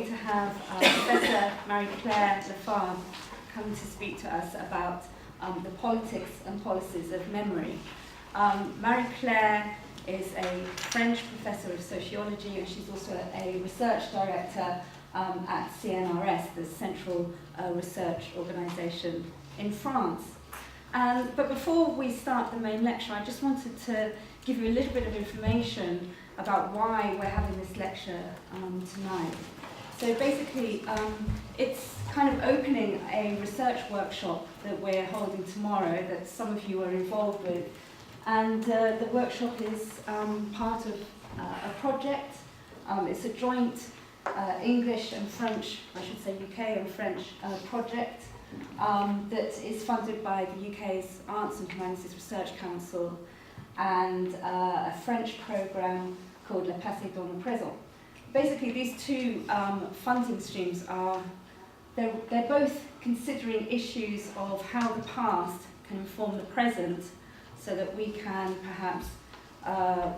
to have Professor Marie-Claire Lavabre come to speak to us about the politics and policies of memory. Marie-Claire is a French professor of sociology, and she's also a research director at CNRS, the Central Research Organization in France. But before we start the main lecture, I just wanted to give you a little bit of information about why we're having this lecture tonight. So basically, it's kind of opening a research workshop that we're holding tomorrow that some of you are involved with. And the workshop is part of a project. It's a joint English and French, I should say UK and French project that is funded by the UK's Arts and Humanities Research Council and a French programme called Le Passé dans le Présent. Basically, these two funding streams they're both considering issues of how the past can inform the present so that we can perhaps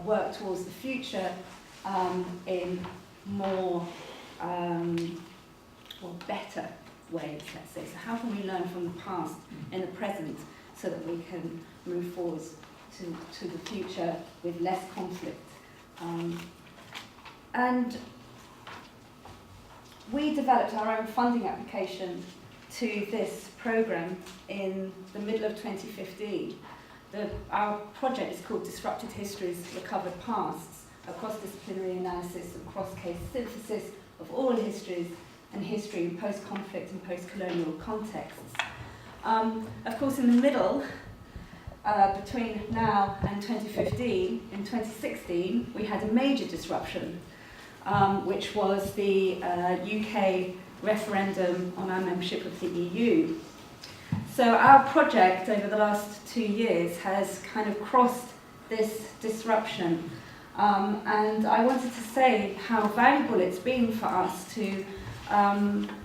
work towards the future in more or better ways, let's say. So how can we learn from the past in the present so that we can move forward to the future with less conflict? And we developed our own funding application to this programme in the middle of 2015. Our project is called Disrupted Histories, Recovered Pasts, a cross-disciplinary analysis and cross-case synthesis of all histories and history in post-conflict and post-colonial contexts. Of course, in the middle, between now and 2015, in 2016, we had a major disruption, which was the UK referendum on our membership of the EU. So our project over the last 2 years has kind of crossed this disruption. And I wanted to say how valuable it's been for us to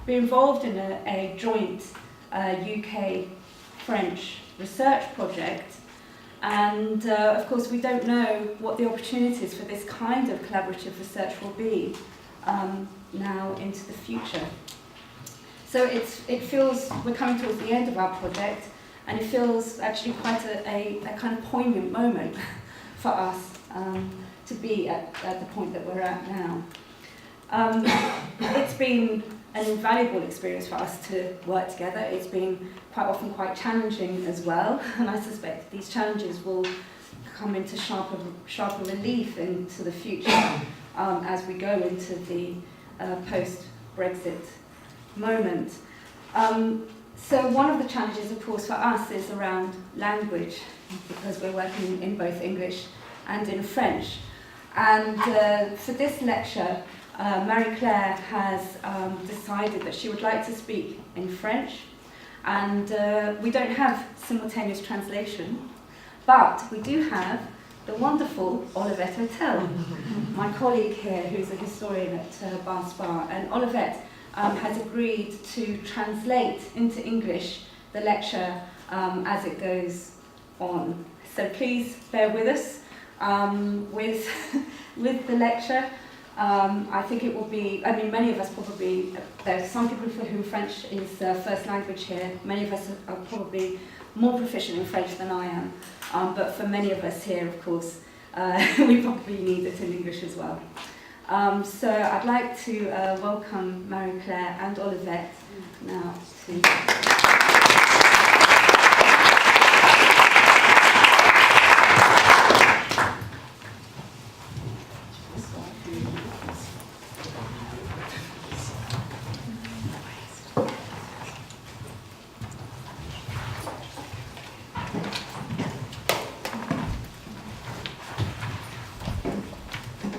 be involved in a joint UK-French research project. And of course, we don't know what the opportunities for this kind of collaborative research will be now into the future. So it feels we're coming towards the end of our project, and it feels actually quite a kind of poignant moment for us to be at the point that we're at now. It's been an invaluable experience for us to work together. It's been quite often quite challenging as well, and I suspect these challenges will come into sharper relief into the future as we go into the post-Brexit moment. So one of the challenges, of course, for us is around language, because we're working in both English and in French. And for this lecture, Marie-Claire has decided that she would like to speak in French, and we don't have simultaneous translation, but we do have the wonderful Olivette Hotel, my colleague here, who's a historian at Bar, and Olivette has agreed to translate into English the lecture as it goes on. So please bear with us with the lecture. I think it will be, many of us probably, there's some people for whom French is first language here. Many of us are probably more proficient in French than I am. But for many of us here, of course, we probably need it in English as well. So I'd like to welcome Marie-Claire and Olivette now to...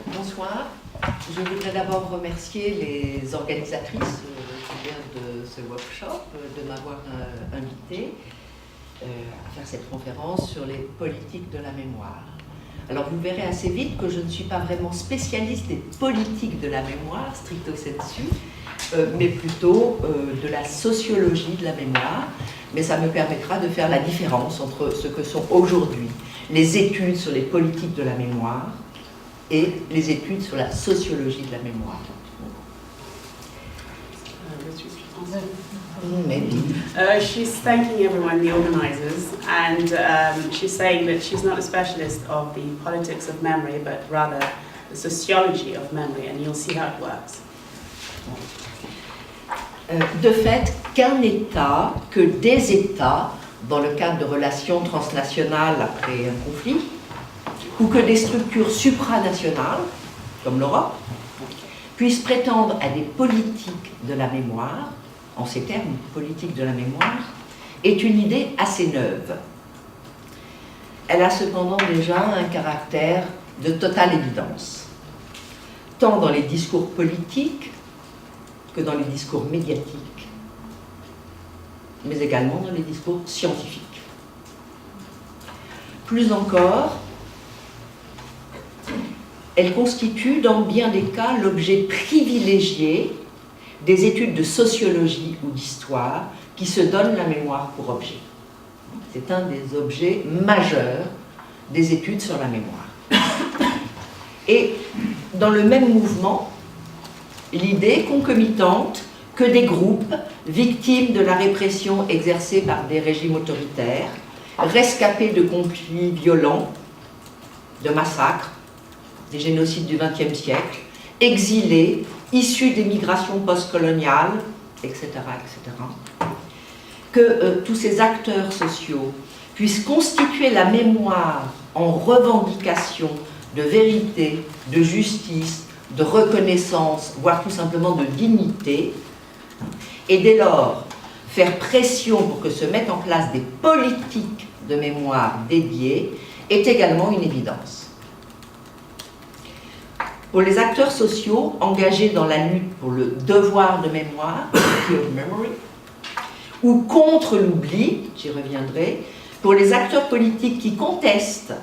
Bonsoir. Je voudrais d'abord remercier les organisatrices de ce workshop de m'avoir invité à faire cette conférence sur les politiques de la mémoire. Alors vous verrez assez vite que je ne suis pas vraiment spécialiste des politiques de la mémoire, stricto sensu, mais plutôt de la sociologie de la mémoire. Mais ça me permettra de faire la différence entre ce que sont aujourd'hui les études sur les politiques de la mémoire et les études sur la sociologie de la mémoire. Maybe. She's thanking everyone, the organisers, and she's saying that she's not a specialist of the politics of memory, but rather the sociology of memory, and you'll see how it works. De fait, qu'un État, que des États, dans le cadre de relations transnationales après un conflit, ou que des structures supranationales, comme l'Europe, puissent prétendre à des politiques de la mémoire, en ces termes, politique de la mémoire, est une idée assez neuve. Elle a cependant déjà un caractère de totale évidence, tant dans les discours politiques que dans les discours médiatiques, mais également dans les discours scientifiques. Plus encore, elle constitue dans bien des cas l'objet privilégié des études de sociologie ou d'histoire qui se donnent la mémoire pour objet. C'est un des objets majeurs des études sur la mémoire. Et dans le même mouvement, l'idée concomitante que des groupes victimes de la répression exercée par des régimes autoritaires, rescapés de conflits violents, de massacres, des génocides du XXe siècle, exilés, issus des migrations postcoloniales, etc., que tous ces acteurs sociaux puissent constituer la mémoire en revendication de vérité, de justice, de reconnaissance, voire tout simplement de dignité, et dès lors faire pression pour que se mettent en place des politiques de mémoire dédiées, est également une évidence. Pour les acteurs sociaux engagés dans la lutte pour le devoir de mémoire, ou contre l'oubli, j'y reviendrai, pour les acteurs politiques qui contestent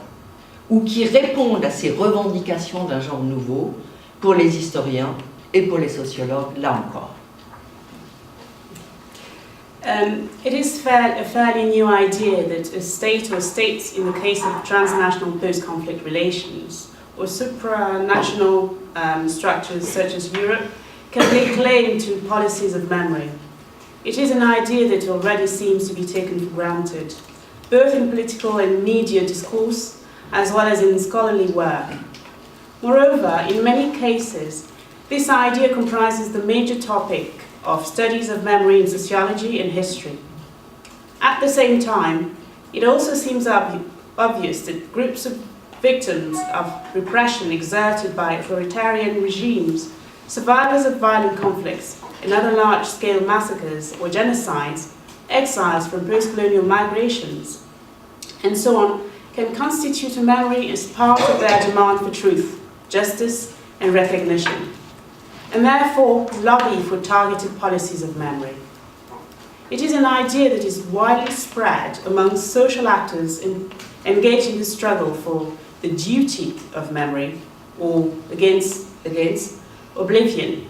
ou qui répondent à ces revendications d'un genre nouveau, pour les historiens et pour les sociologues, là encore. It is a fairly new idea that a state or states, in the case of transnational post-conflict relations, or supranational structures such as Europe, can lay claim to policies of memory. It is an idea that already seems to be taken for granted, both in political and media discourse, as well as in scholarly work. Moreover, in many cases, this idea comprises the major topic of studies of memory in sociology and history. At the same time, it also seems obvious that groups of victims of repression exerted by authoritarian regimes, survivors of violent conflicts and other large-scale massacres or genocides, exiles from post-colonial migrations, and so on, can constitute a memory as part of their demand for truth, justice, and recognition, and therefore lobby for targeted policies of memory. It is an idea that is widely spread among social actors engaged in the struggle for the duty of memory, or against oblivion,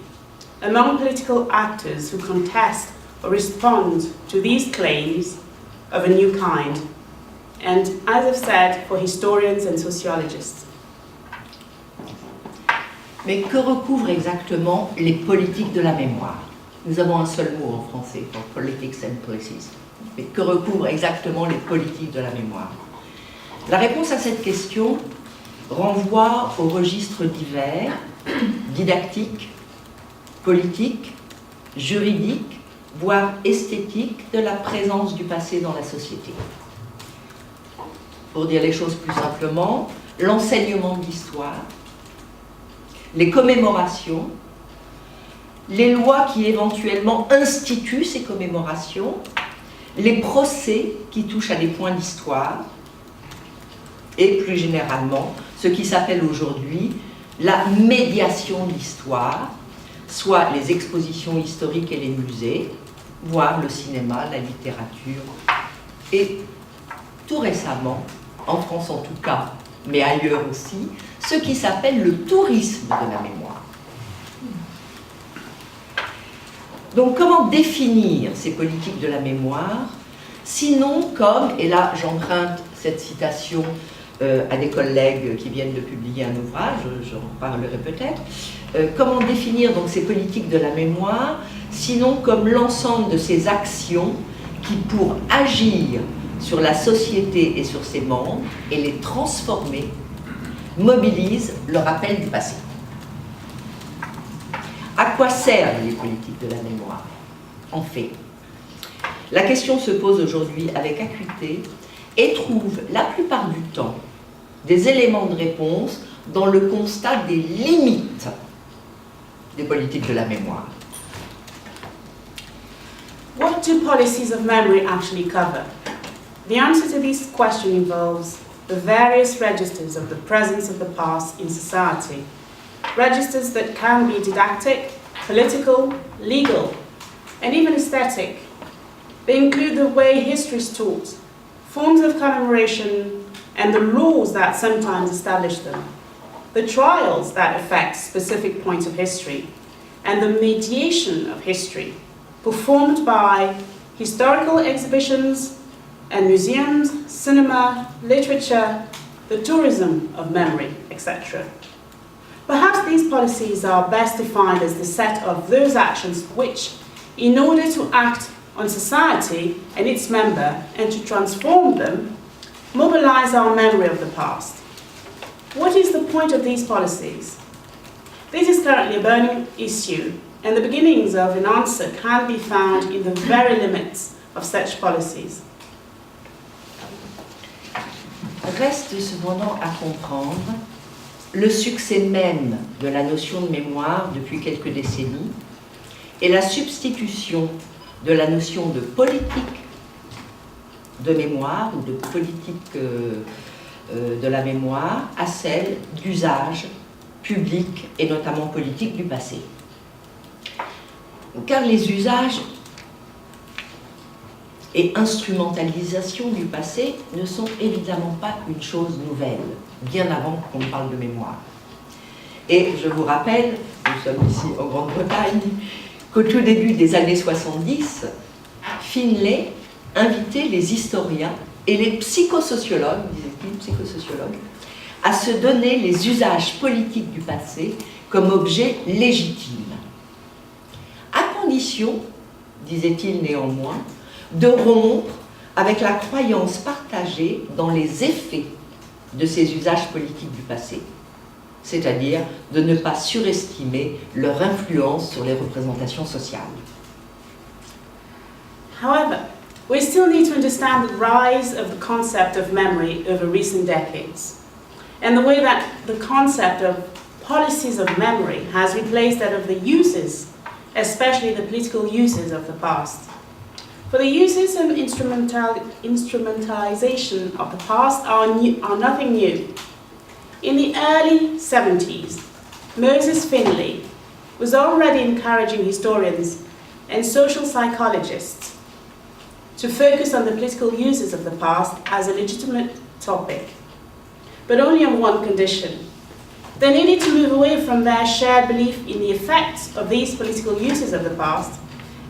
among political actors who contest or respond to these claims of a new kind, and, as I've said, for historians and sociologists. Mais que recouvrent exactement les politiques de la mémoire? Nous avons un seul mot en français, pour politics and policies. Mais que recouvrent exactement les politiques de la mémoire? La réponse à cette question renvoie aux registres divers, didactiques, politiques, juridiques, voire esthétiques de la présence du passé dans la société. Pour dire les choses plus simplement, l'enseignement de l'histoire, les commémorations, les lois qui éventuellement instituent ces commémorations, les procès qui touchent à des points d'histoire, et plus généralement, ce qui s'appelle aujourd'hui la médiation de l'histoire, soit les expositions historiques et les musées, voire le cinéma, la littérature, et tout récemment, en France en tout cas, mais ailleurs aussi, ce qui s'appelle le tourisme de la mémoire. Donc comment définir ces politiques de la mémoire, sinon comme, et là j'emprunte cette citation à des collègues qui viennent de publier un ouvrage, j'en parlerai peut-être, comment définir donc ces politiques de la mémoire, sinon comme l'ensemble de ces actions qui, pour agir sur la société et sur ses membres et les transformer, mobilisent le rappel du passé. À quoi servent les politiques de la mémoire? En fait, la question se pose aujourd'hui avec acuité et trouve la plupart du temps des éléments de réponse dans le constat des limites des politiques de la mémoire. What do policies of memory actually cover? The answer to this question involves the various registers of the presence of the past in society. Registers that can be didactic, political, legal, and even aesthetic. They include the way history is taught, forms of commemoration, and the laws that sometimes establish them, the trials that affect specific points of history, and the mediation of history, performed by historical exhibitions and museums, cinema, literature, the tourism of memory, etc. Perhaps these policies are best defined as the set of those actions which, in order to act on society and its member and to transform them, mobilize our memory of the past. What is the point of these policies? This is currently a burning issue, and the beginnings of an answer can be found in the very limits of such policies. Reste cependant à comprendre le succès même de la notion de mémoire depuis quelques décennies et la substitution de la notion de politique de mémoire ou de politique de la mémoire à celle d'usage public et notamment politique du passé. Car les usages et instrumentalisation du passé ne sont évidemment pas une chose nouvelle, bien avant qu'on parle de mémoire. Et je vous rappelle, nous sommes ici en Grande-Bretagne, qu'au tout début des années 70, Finlay invitait les historiens et les psychosociologues, disait-il, psychosociologues, à se donner les usages politiques du passé comme objet légitime, à condition, disait-il néanmoins, de rompre avec la croyance partagée dans les effets de ces usages politiques du passé, c'est-à-dire de ne pas surestimer leur influence sur les représentations sociales. However, we still need to understand the rise of the concept of memory over recent decades, and the way that the concept of policies of memory has replaced that of the uses, especially the political uses of the past. For the uses and instrumentalization of the past are nothing new. In the early 70s, Moses Finlay was already encouraging historians and social psychologists to focus on the political uses of the past as a legitimate topic, but only on one condition. They needed to move away from their shared belief in the effects of these political uses of the past,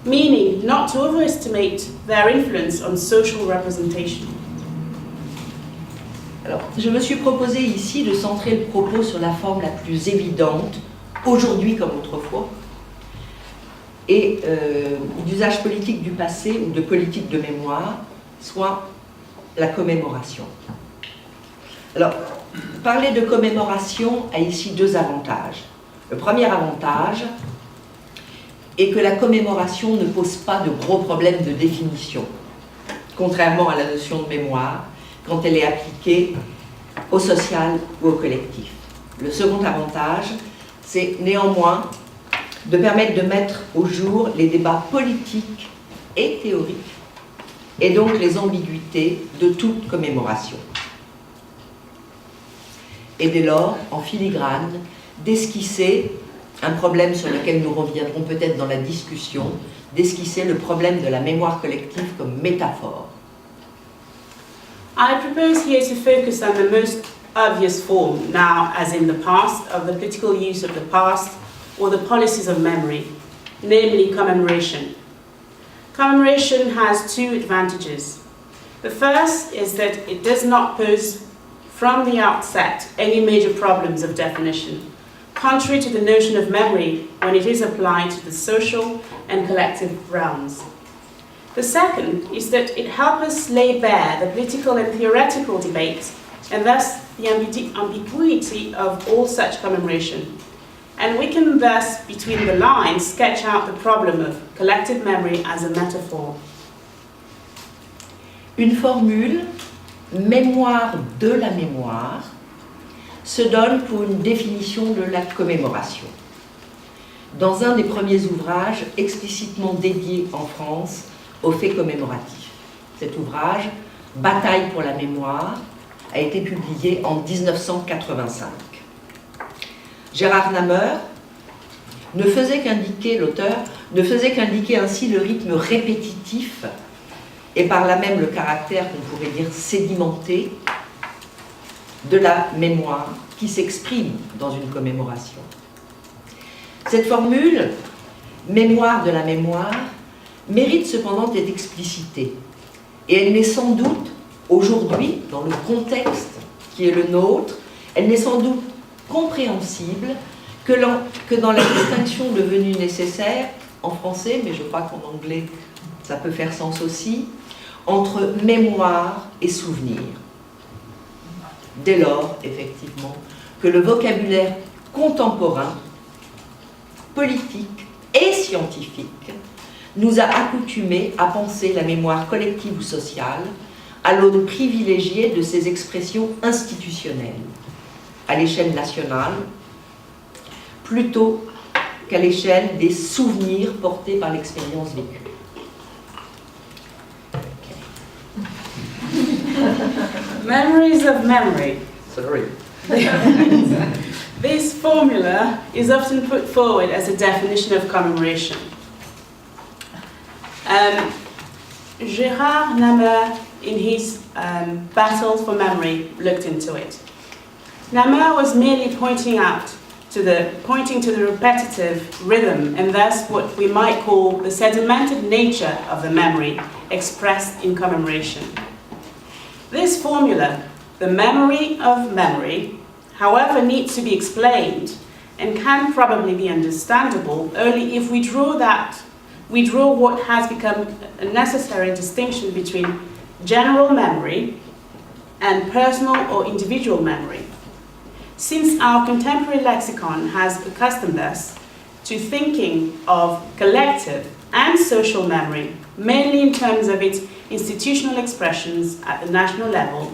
meaning not to overestimate their influence on social representation. Alors, je me suis proposé ici de centrer le propos sur la forme la plus évidente, aujourd'hui comme autrefois, et d'usage politique du passé ou de politique de mémoire, soit la commémoration. Alors, parler de commémoration a ici deux avantages. Le premier avantage est que la commémoration ne pose pas de gros problèmes de définition, contrairement à la notion de mémoire, quand elle est appliquée au social ou au collectif. Le second avantage, c'est néanmoins de permettre de mettre au jour les débats politiques et théoriques, et donc les ambiguïtés de toute commémoration. Et dès lors, en filigrane, d'esquisser un problème sur lequel nous reviendrons peut-être dans la discussion, d'esquisser le problème de la mémoire collective comme métaphore. I propose here to focus on the most obvious form, now as in the past, of the political use of the past or the policies of memory, namely commemoration. Commemoration has two advantages. The first is that it does not pose from the outset any major problems of definition. contrary to the notion of memory when it is applied to the social and collective realms. The second is that it helps us lay bare the political and theoretical debate, and thus the ambiguity of all such commemoration. And we can thus, between the lines, sketch out the problem of collective memory as a metaphor. Une formule, mémoire de la mémoire, se donne pour une définition de la commémoration. Dans un des premiers ouvrages explicitement dédiés en France aux faits commémoratifs. Cet ouvrage, Bataille pour la mémoire, a été publié en 1985. Gérard Namer ne faisait qu'indiquer, l'auteur, ne faisait qu'indiquer ainsi le rythme répétitif et par là même le caractère qu'on pourrait dire sédimenté de la mémoire qui s'exprime dans une commémoration. Cette formule, mémoire de la mémoire, mérite cependant d'être explicitée. Et elle n'est sans doute, aujourd'hui, dans le contexte qui est le nôtre, elle n'est sans doute compréhensible que dans la distinction devenue nécessaire, en français, mais je crois qu'en anglais ça peut faire sens aussi, entre mémoire et souvenir. Dès lors, effectivement, que le vocabulaire contemporain, politique et scientifique nous a accoutumés à penser la mémoire collective ou sociale à l'aune privilégiée de ses expressions institutionnelles, à l'échelle nationale, plutôt qu'à l'échelle des souvenirs portés par l'expérience vécue. Memories of memory. Sorry. This formula is often put forward as a definition of commemoration. Gérard Namer, in his Battles for Memory, looked into it. Namer was merely pointing to the repetitive rhythm and thus what we might call the sedimented nature of the memory expressed in commemoration. This formula, the memory of memory, however, needs to be explained and can probably be understandable only if we draw what has become a necessary distinction between general memory and personal or individual memory. Since our contemporary lexicon has accustomed us to thinking of collective and social memory mainly in terms of its institutional expressions at the national level,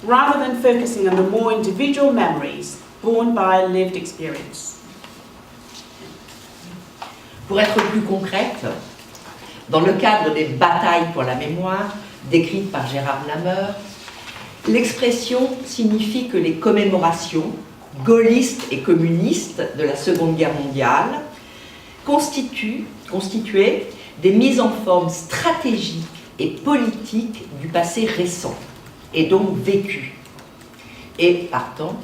rather than focusing on the more individual memories born by lived experience. Pour être plus concrète, dans le cadre des batailles pour la mémoire décrites par Gérard Namer, l'expression signifie que les commémorations gaullistes et communistes de la Seconde Guerre mondiale constituaient des mises en forme stratégiques et politiques du passé récent, et donc vécu, et partant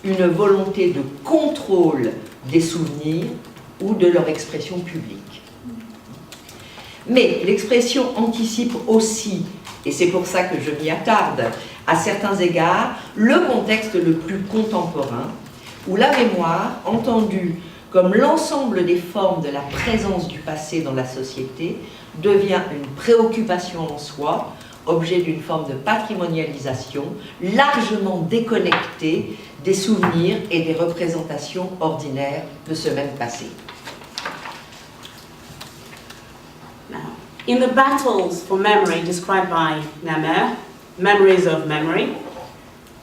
une volonté de contrôle des souvenirs ou de leur expression publique. Mais l'expression anticipe aussi, et c'est pour ça que je m'y attarde, à certains égards, le contexte le plus contemporain, où la mémoire, entendue comme l'ensemble des formes de la présence du passé dans la société, devient une préoccupation en soi, objet d'une forme de patrimonialisation, largement déconnectée des souvenirs et des représentations ordinaires de ce même passé. Now, in the battles for memory described by Namer, memories of memory,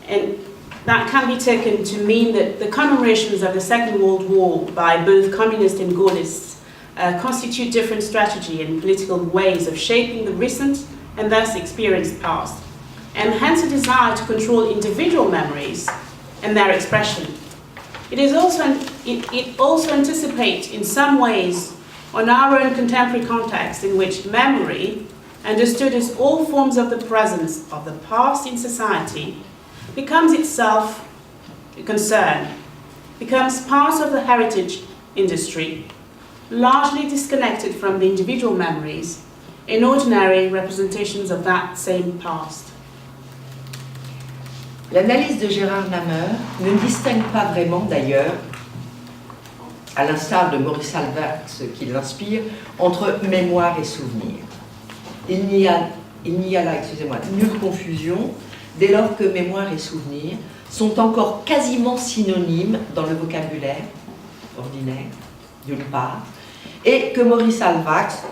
and that can be taken to mean that the commemorations of the Second World War by both communists and Gaullists constitute different strategy and political ways of shaping the recent and thus experienced past, and hence a desire to control individual memories and their expression. It also anticipates in some ways on our own contemporary context in which memory, understood as all forms of the presence of the past in society, becomes itself a concern, becomes part of the heritage industry, largely disconnected from the individual memories and ordinary representations of that same past. L'analyse de Gérard Namer ne distingue pas vraiment d'ailleurs à l'instar de Maurice Alvax qui l'inspire, entre mémoire et souvenir. Il n'y a là, excusez-moi, nulle confusion, dès lors que mémoire et souvenir sont encore quasiment synonymes dans le vocabulaire ordinaire, d'une part, et que Maurice Alvax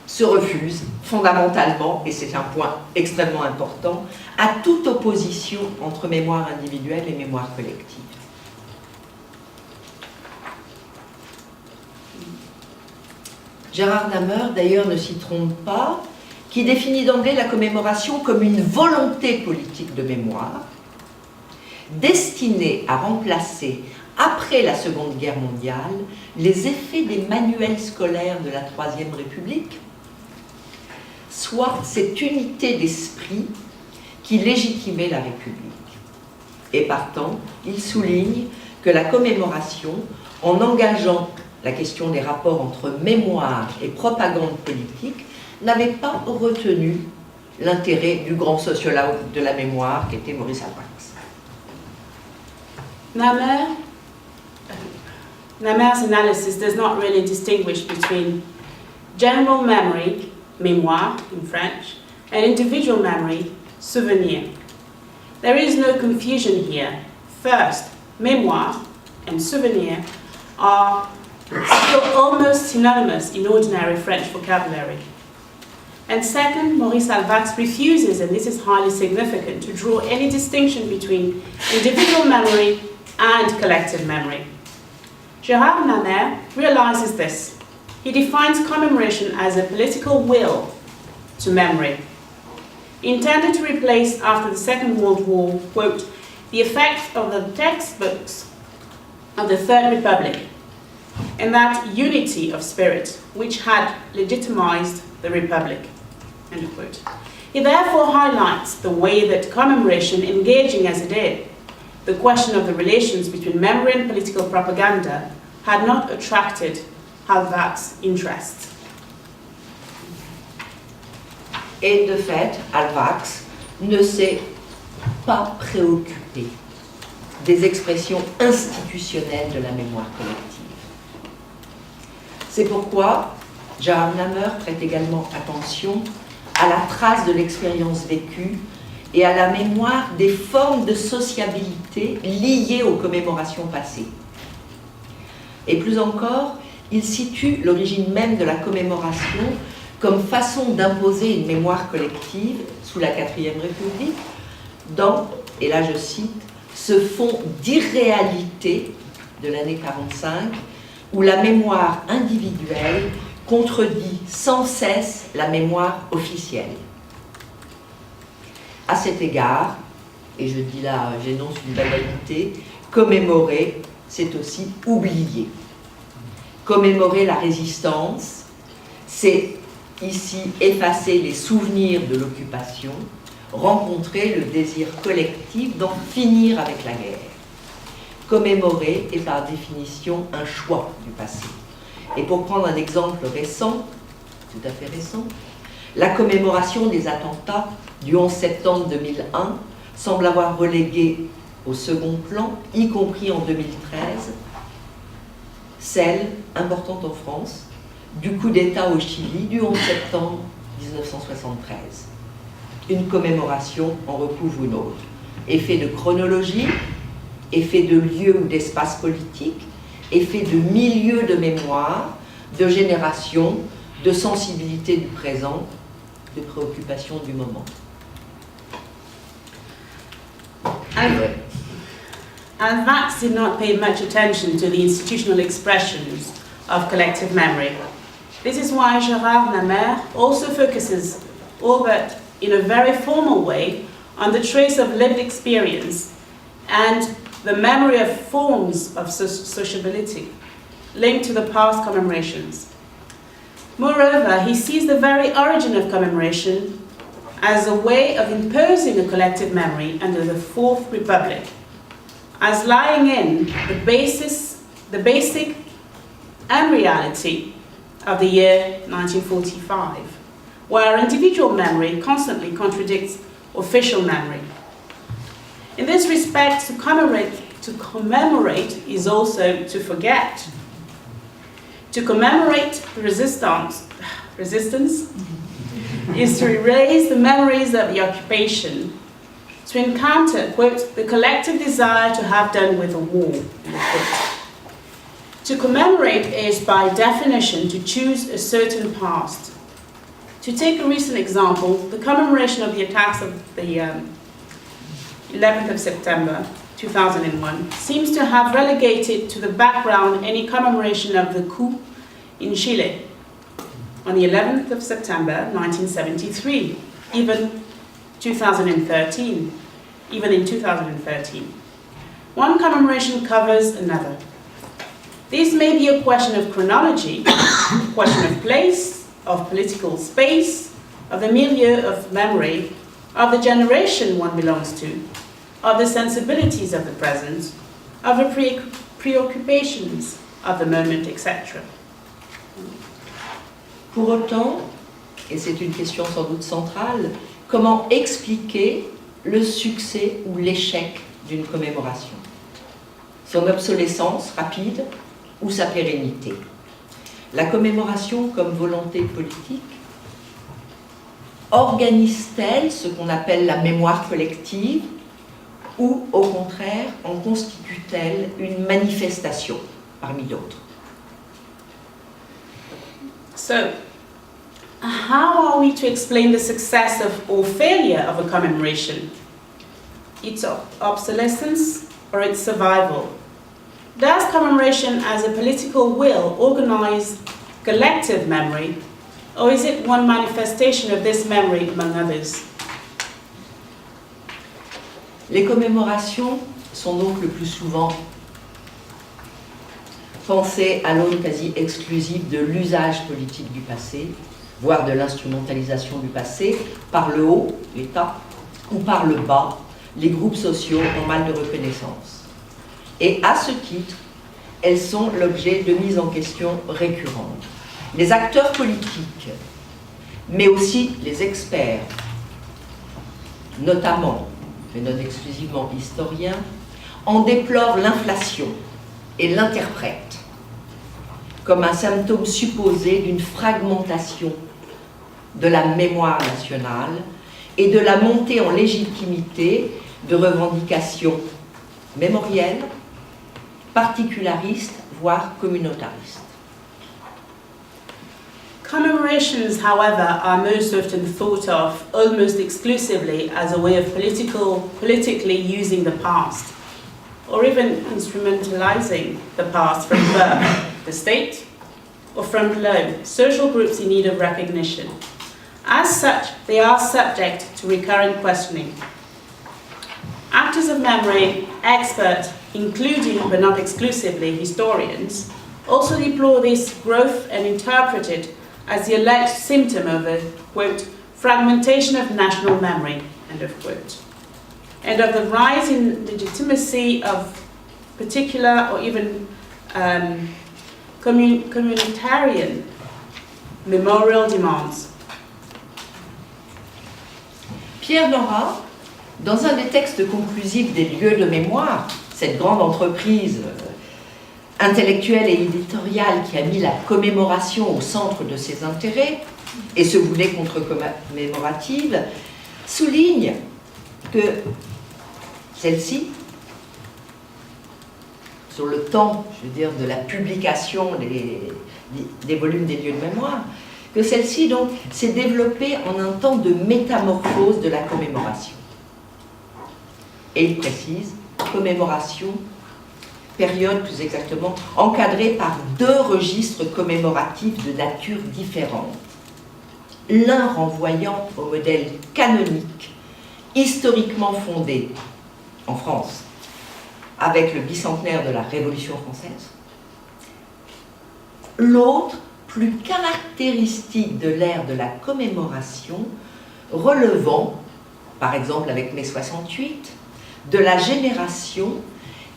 se refuse fondamentalement, et c'est un point extrêmement important, à toute opposition entre mémoire individuelle et mémoire collective. Gérard Namer, d'ailleurs, ne s'y trompe pas, qui définit d'emblée la commémoration comme une volonté politique de mémoire, destinée à remplacer, après la Seconde Guerre mondiale, les effets des manuels scolaires de la Troisième République, soit cette unité d'esprit qui légitimait la République. Et partant, il souligne que la commémoration, en engageant la question des rapports entre mémoire et propagande politique, n'avait pas retenu l'intérêt du grand sociologue de la mémoire qui était Maurice Alvax. Namer's analysis does not really distinguish between general memory, mémoire in French, and individual memory, souvenir. There is no confusion here. First, mémoire and souvenir are still almost synonymous in ordinary French vocabulary. And second, Maurice Alvax refuses, and this is highly significant, to draw any distinction between individual memory and collective memory. Gérard Namer realizes this. He defines commemoration as a political will to memory, intended to replace, after the Second World War, quote, the effect of the textbooks of the Third Republic, and that unity of spirit which had legitimized the Republic, end of quote. He therefore highlights the way that commemoration, engaging as it did, the question of the relations between memory and political propaganda, had not attracted Alvax's interest. Et de fait, Alvax ne s'est pas préoccupé des expressions institutionnelles de la mémoire collective. C'est pourquoi Gérard Namer prête également attention à la trace de l'expérience vécue et à la mémoire des formes de sociabilité liées aux commémorations passées. Et plus encore, il situe l'origine même de la commémoration comme façon d'imposer une mémoire collective sous la Quatrième République dans, et là je cite, ce fond d'irréalité de l'année 45 où la mémoire individuelle contredit sans cesse la mémoire officielle. À cet égard, et je dis là, j'énonce une banalité, commémorer, c'est aussi oublier. Commémorer la résistance, c'est ici effacer les souvenirs de l'occupation, rencontrer le désir collectif d'en finir avec la guerre. Commémorer est par définition un choix du passé. Et pour prendre un exemple récent, tout à fait récent, la commémoration des attentats du 11 septembre 2001 semble avoir relégué au second plan, y compris en 2013, celle, importante en France, du coup d'État au Chili du 11 septembre 1973. Une commémoration en recouvre une autre. Effet de chronologie, effet de lieu ou d'espace politique, effet de milieu de mémoire, de génération, de sensibilité du présent, de préoccupation du moment. Alvax did not pay much attention to the institutional expressions of collective memory. This is why Gérard Namer also focuses, albeit in a very formal way, on the trace of lived experience and the memory of forms of sociability linked to the past commemorations. Moreover, he sees the very origin of commemoration as a way of imposing a collective memory under the Fourth Republic, as lying in the basic and reality of the year 1945, where individual memory constantly contradicts official memory. In this respect, to commemorate is also to forget. To commemorate the resistance is to erase the memories of the occupation, to encounter, quote, the collective desire to have done with the war, end quote. To commemorate is, by definition, to choose a certain past. To take a recent example, the commemoration of the attacks of the 11th of September 2001 seems to have relegated to the background any commemoration of the coup in Chile on the 11th of September 1973, even in 2013. One commemoration covers another. This may be a question of chronology, a question of place, of political space, of the milieu of memory, of the generation one belongs to, of the sensibilities of the present, of the preoccupations of the moment, etc. Pour autant, et c'est une question sans doute centrale, comment expliquer le succès ou l'échec d'une commémoration? Son obsolescence rapide ou sa pérennité? La commémoration comme volonté politique organise-t-elle ce qu'on appelle la mémoire collective ou au contraire en constitue-t-elle une manifestation parmi d'autres? So, how are we to explain the success or failure of a commemoration? Its obsolescence or its survival? Does commemoration as a political will organize collective memory, or is it one manifestation of this memory among others? Les commémorations sont donc le plus souvent pensées à l'aune quasi exclusive de l'usage politique du passé, voire de l'instrumentalisation du passé, par le haut, l'État, ou par le bas, les groupes sociaux en mal de reconnaissance. Et à ce titre, elles sont l'objet de mises en question récurrentes. Les acteurs politiques, mais aussi les experts, notamment, mais non exclusivement historiens, en déplorent l'inflation et l'interprètent comme un symptôme supposé d'une fragmentation de la mémoire nationale et de la montée en légitimité de revendications mémorielles, particularistes, voire communautaristes. Commemorations, however, are most often thought of almost exclusively as a way of politically using the past, or even instrumentalizing the past from above, the state, or from below, social groups in need of recognition. As such, they are subject to recurrent questioning. Actors of memory, experts, including but not exclusively historians, also deplore this growth and interpret it as the alleged symptom of a, quote, fragmentation of national memory, end of quote, and of the rise in legitimacy of particular or even communitarian memorial demands. Pierre Nora, dans un des textes conclusifs des lieux de mémoire, cette grande entreprise intellectuelle et éditoriale qui a mis la commémoration au centre de ses intérêts et se voulait contre-commémorative, souligne que celle-ci, sur le temps, je veux dire, de la publication des volumes des lieux de mémoire, que celle-ci donc s'est développée en un temps de métamorphose de la commémoration. Et il précise, commémoration, période plus exactement, encadrée par deux registres commémoratifs de nature différente. L'un renvoyant au modèle canonique, historiquement fondé en France, avec le bicentenaire de la Révolution française. L'autre, plus caractéristique de l'ère de la commémoration, relevant, par exemple avec mai 68, de la génération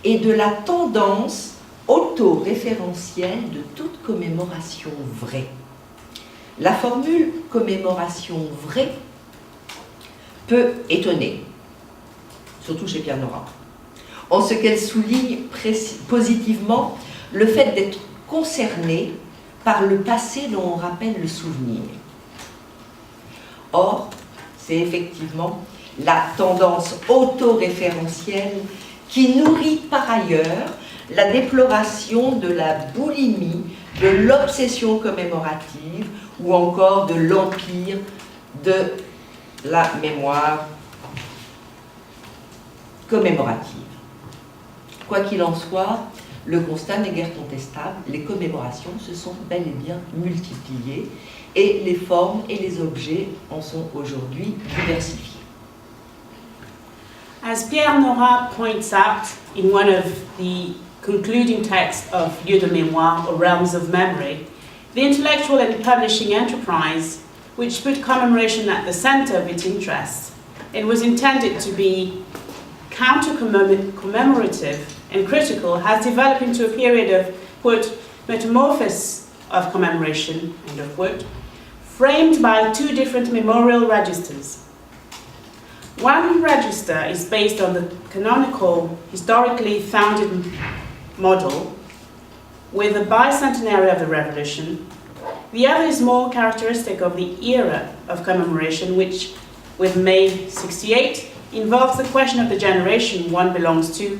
et de la tendance autoréférentielle de toute commémoration vraie. La formule commémoration vraie peut étonner, surtout chez Pierre Nora, en ce qu'elle souligne positivement le fait d'être concernée par le passé dont on rappelle le souvenir. Or, c'est effectivement la tendance autoréférentielle qui nourrit par ailleurs la déploration de la boulimie, de l'obsession commémorative ou encore de l'empire de la mémoire commémorative. Quoi qu'il en soit, le constat n'est guère contestable, les commémorations se sont bel et bien multipliées et les formes et les objets en sont aujourd'hui diversifiés. As Pierre Nora points out in one of the concluding texts of Lieux de Mémoire, or Realms of Memory, the intellectual and publishing enterprise, which put commemoration at the center of its interests, it was intended to be counter-commemorative and critical, has developed into a period of, quote, metamorphosis of commemoration, end of quote, framed by two different memorial registers. One register is based on the canonical, historically founded model with the bicentenary of the Revolution. The other is more characteristic of the era of commemoration, which, with May 68, involves the question of the generation one belongs to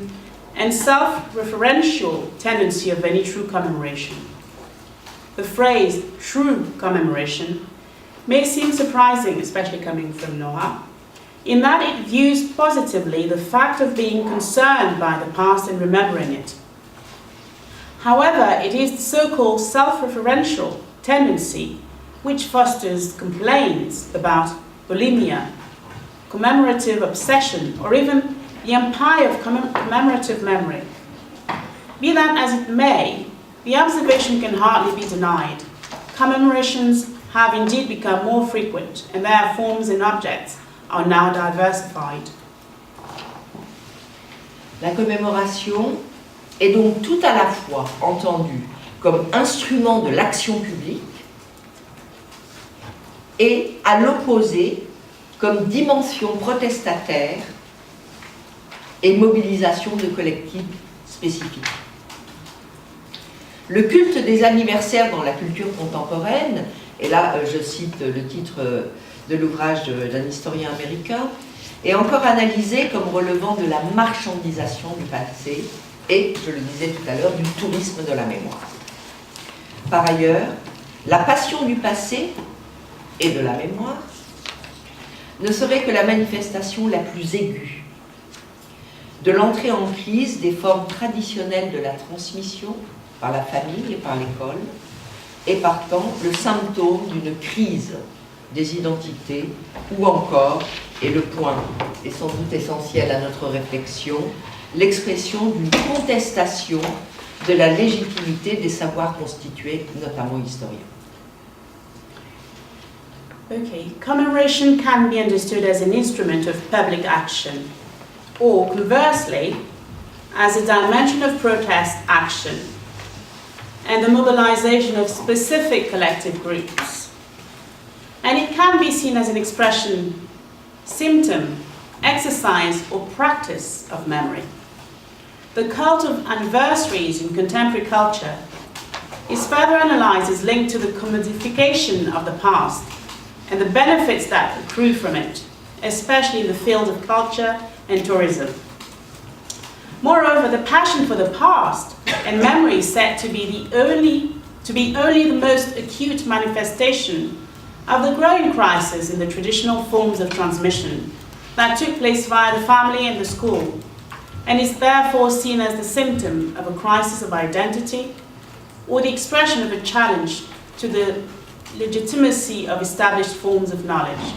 and self-referential tendency of any true commemoration. The phrase true commemoration may seem surprising, especially coming from Nora, in that it views positively the fact of being concerned by the past and remembering it. However, it is the so-called self-referential tendency which fosters complaints about bulimia, commemorative obsession, or even the empire of commemorative memory. Be that as it may, the observation can hardly be denied. Commemorations have indeed become more frequent, and their forms and objects are now diversified. La commémoration est donc tout à la fois entendue comme instrument de l'action publique et, à l'opposé, comme dimension protestataire et mobilisation de collectifs spécifiques. Le culte des anniversaires dans la culture contemporaine, et là je cite le titre de l'ouvrage d'un historien américain, est encore analysé comme relevant de la marchandisation du passé et, je le disais tout à l'heure, du tourisme de la mémoire. Par ailleurs, la passion du passé et de la mémoire ne serait que la manifestation la plus aiguë de l'entrée en crise des formes traditionnelles de la transmission par la famille et par l'école, et partant le symptôme d'une crise des identités, ou encore, et le point est sans doute essentiel à notre réflexion, l'expression d'une contestation de la légitimité des savoirs constitués, notamment historiens. Okay, commemoration can be understood as an instrument of public action, or conversely, as a dimension of protest action, and the mobilization of specific collective groups. And it can be seen as an expression, symptom, exercise, or practice of memory. The cult of anniversaries in contemporary culture is further analyzed as linked to the commodification of the past and the benefits that accrue from it, especially in the field of culture and tourism. Moreover, the passion for the past and memory is said to be only the most acute manifestation of the growing crisis in the traditional forms of transmission that took place via the family and the school, and is therefore seen as the symptom of a crisis of identity or the expression of a challenge to the legitimacy of established forms of knowledge.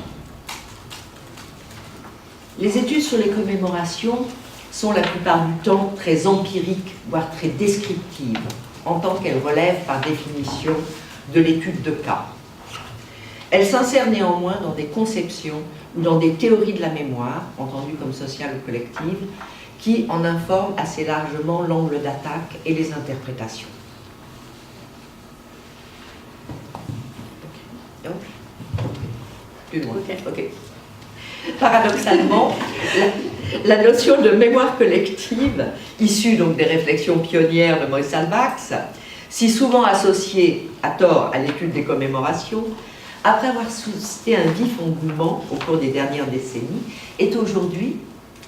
Les études sur les commémorations sont la plupart du temps très empiriques, voire très descriptives, en tant qu'elles relèvent par définition de l'étude de cas. Elles s'insèrent néanmoins dans des conceptions ou dans des théories de la mémoire, entendues comme sociales ou collectives, qui en informent assez largement l'angle d'attaque et les interprétations. Plus loin. Okay. Paradoxalement, la notion de mémoire collective, issue donc des réflexions pionnières de Maurice Halbach, si souvent associée à tort à l'étude des commémorations, après avoir suscité un vif engouement au cours des dernières décennies, est aujourd'hui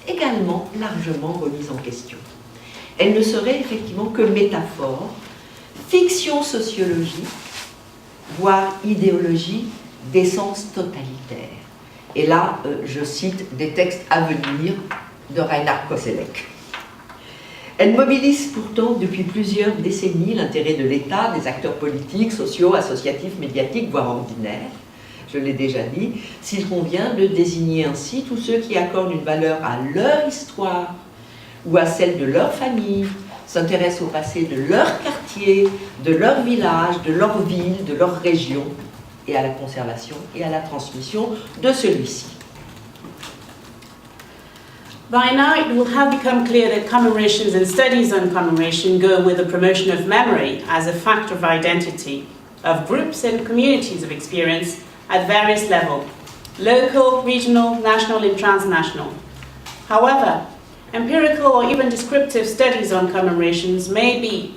également largement remise en question. Elle ne serait effectivement que métaphore, fiction sociologique, voire idéologie d'essence totalitaire. Et là, je cite des textes à venir de Reinhard Koselleck. Elle mobilise pourtant depuis plusieurs décennies l'intérêt de l'État, des acteurs politiques, sociaux, associatifs, médiatiques, voire ordinaires. Je l'ai déjà dit, s'il convient de désigner ainsi tous ceux qui accordent une valeur à leur histoire ou à celle de leur famille, s'intéressent au passé de leur quartier, de leur village, de leur ville, de leur région, et à la conservation et à la transmission de celui-ci. By now, it will have become clear that commemorations and studies on commemoration go with the promotion of memory as a factor of identity of groups and communities of experience at various levels, local, regional, national, and transnational. However, empirical or even descriptive studies on commemorations may be,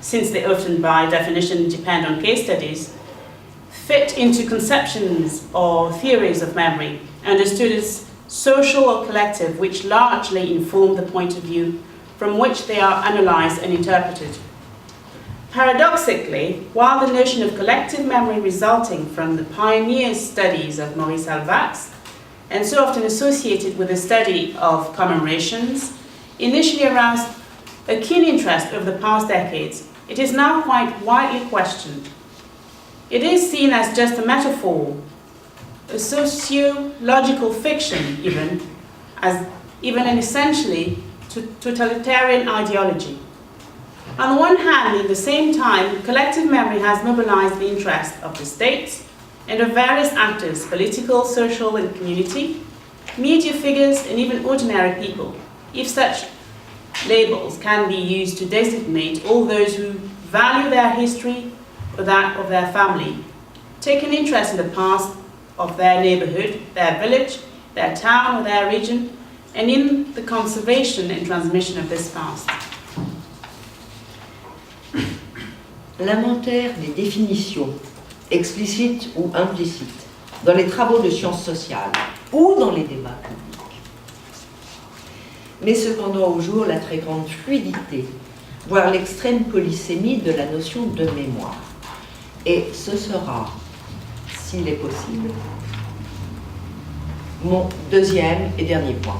since they often by definition depend on case studies, fit into conceptions or theories of memory, understood as social or collective, which largely inform the point of view from which they are analysed and interpreted. Paradoxically, while the notion of collective memory resulting from the pioneer studies of Maurice Alvax, and so often associated with the study of commemorations, initially aroused a keen interest over the past decades, it is now quite widely questioned. It is seen as just a metaphor, a sociological fiction even an essentially totalitarian ideology. On the one hand, at the same time, collective memory has mobilized the interest of the state and of various actors, political, social, and community, media figures, and even ordinary people, if such labels can be used to designate all those who value their history or that of their family, take an interest in the past of their neighborhood, their village, their town, or their region, and in the conservation and transmission of this past. L'inventaire des définitions, explicites ou implicites, dans les travaux de sciences sociales ou dans les débats publics, met cependant au jour la très grande fluidité, voire l'extrême polysémie de la notion de mémoire. Et ce sera, s'il est possible, mon deuxième et dernier point.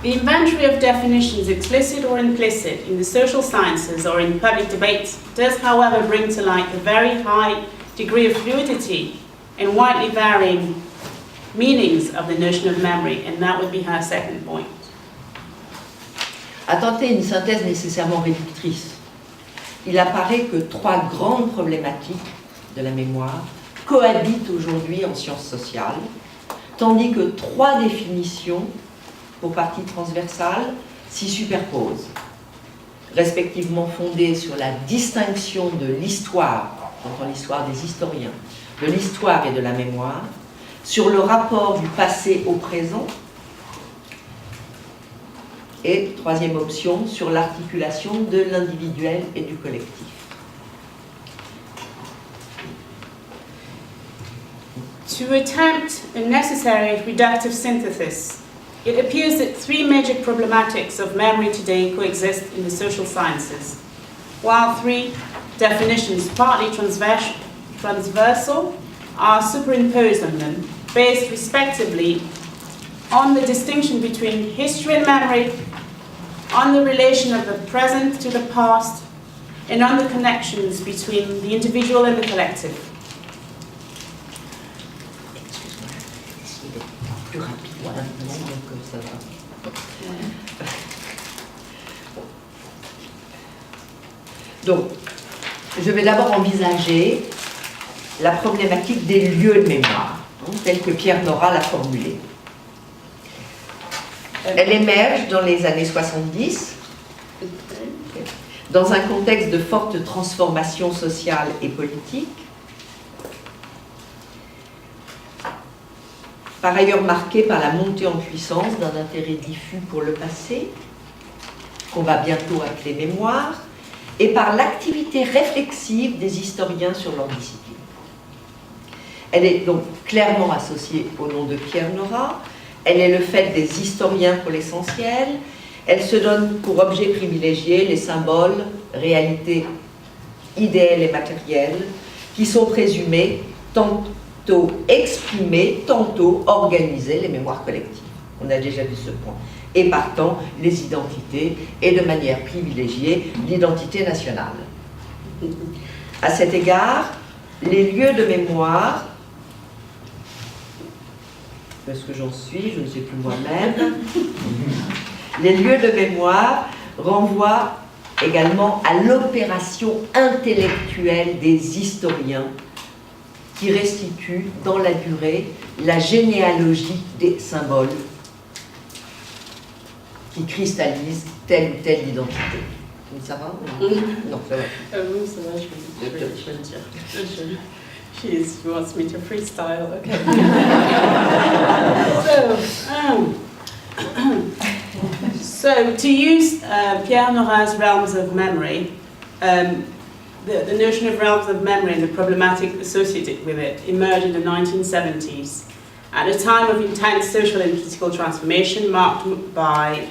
The inventory of definitions, explicit or implicit, in the social sciences or in public debates does, however, bring to light a very high degree of fluidity and widely varying meanings of the notion of memory, and that would be her second point. À tenter une synthèse nécessairement réductrice, il apparaît que trois grandes problématiques de la mémoire cohabitent aujourd'hui en sciences sociales, tandis que trois définitions, pour partie transversale, s'y superposent, respectivement fondées sur la distinction de l'histoire, j'entends l'histoire des historiens, de l'histoire et de la mémoire, sur le rapport du passé au présent, et, troisième option, sur l'articulation de l'individuel et du collectif. To attempt a necessary reductive synthesis, it appears that three major problematics of memory today coexist in the social sciences, while three definitions, partly transversal, are superimposed on them, based respectively on the distinction between history and memory, on the relation of the present to the past, and on the connections between the individual and the collective. Plus rapide, donc ça va. Donc, je vais d'abord envisager la problématique des lieux de mémoire, telle que Pierre Nora l'a formulée. Elle émerge dans les années 70, dans un contexte de forte transformation sociale et politique, par ailleurs marqué par la montée en puissance d'un intérêt diffus pour le passé, qu'on va bientôt appeler mémoire, et par l'activité réflexive des historiens sur leur discipline. Elle est donc clairement associée au nom de Pierre Nora, elle est le fait des historiens pour l'essentiel, elle se donne pour objet privilégié les symboles, réalités idéales et matérielles, qui sont présumés tantôt exprimés, tantôt organisés, les mémoires collectives. On a déjà vu ce point. Et partant, les identités, et de manière privilégiée, l'identité nationale. À cet égard, les lieux de mémoire, parce que j'en suis, je ne sais plus moi-même, les lieux de mémoire renvoient également à l'opération intellectuelle des historiens qui restituent dans la durée la généalogie des symboles qui cristallisent telle ou telle identité. Ça va ou... Non, ça va. Oui, ça va, je vais le dire. She wants me to freestyle, okay. So to use Pierre Nora's realms of memory, the notion of realms of memory and the problematic associated with it emerged in the 1970s at a time of intense social and political transformation marked by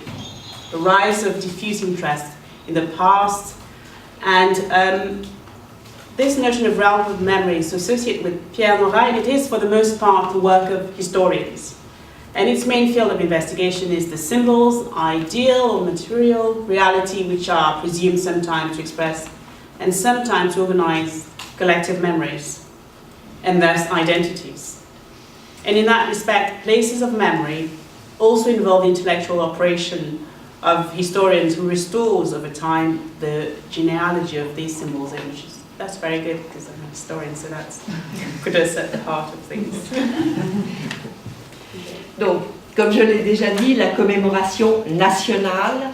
the rise of diffuse interest in the past, and this notion of realm of memory is associated with Pierre Nora, and it is for the most part the work of historians. And its main field of investigation is the symbols, ideal or material reality, which are presumed sometimes to express and sometimes to organize collective memories, and thus identities. And in that respect, places of memory also involve the intellectual operation of historians who restores over time the genealogy of these symbols and images. That's very good because I'm a historian, so that's put us at the heart of things. Donc, comme je l'ai déjà dit, la commémoration nationale,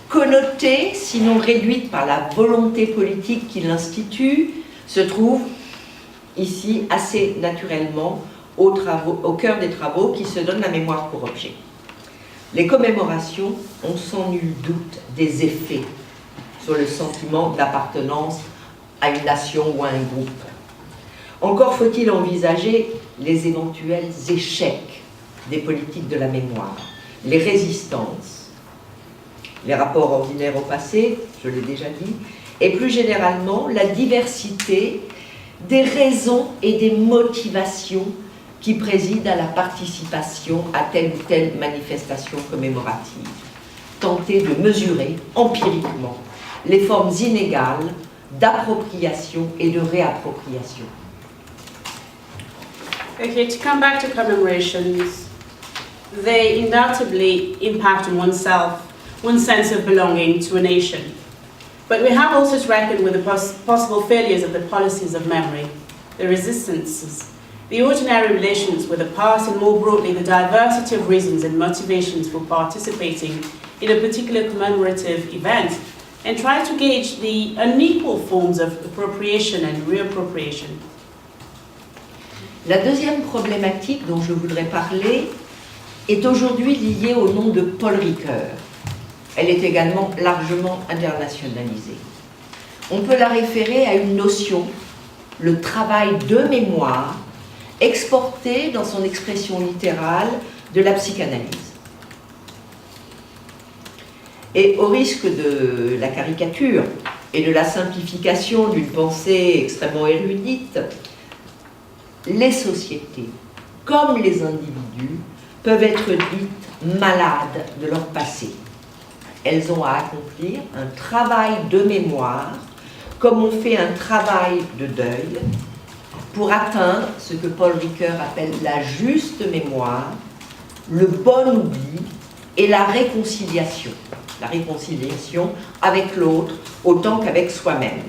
connotée, sinon réduite par la volonté politique qui l'institue, se trouve ici assez naturellement au cœur des travaux qui se donnent la mémoire pour objet. Les commémorations ont sans nul doute des effets sur le sentiment d'appartenance à une nation ou à un groupe. Encore faut-il envisager les éventuels échecs des politiques de la mémoire, les résistances, les rapports ordinaires au passé, je l'ai déjà dit, et plus généralement la diversité des raisons et des motivations qui président à la participation à telle ou telle manifestation commémorative. Tenter de mesurer empiriquement les formes inégales d'appropriation et de réappropriation. Okay, to come back to commemorations, they undoubtedly impact on oneself, one's sense of belonging to a nation. But we have also to reckon with the possible failures of the policies of memory, the resistances, the ordinary relations with the past, and more broadly the diversity of reasons and motivations for participating in a particular commemorative event, and try to gauge the unequal forms of appropriation and reappropriation. La deuxième problématique dont je voudrais parler est aujourd'hui liée au nom de Paul Ricoeur. Elle est également largement internationalisée. On peut la référer à une notion, le travail de mémoire, exporté dans son expression littérale de la psychanalyse. Et au risque de la caricature et de la simplification d'une pensée extrêmement érudite, les sociétés, comme les individus, peuvent être dites malades de leur passé. Elles ont à accomplir un travail de mémoire, comme on fait un travail de deuil, pour atteindre ce que Paul Ricoeur appelle la juste mémoire, le bon oubli et la réconciliation avec l'autre autant qu'avec soi-même.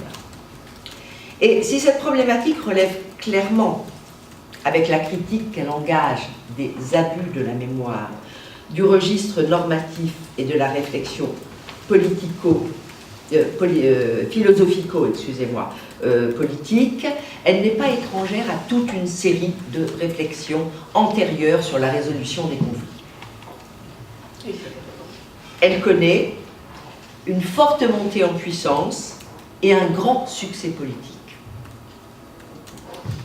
Et si cette problématique relève clairement, avec la critique qu'elle engage des abus de la mémoire, du registre normatif et de la réflexion philosophico-politique, elle n'est pas étrangère à toute une série de réflexions antérieures sur la résolution des conflits. Elle connaît une forte montée en puissance et un grand succès politique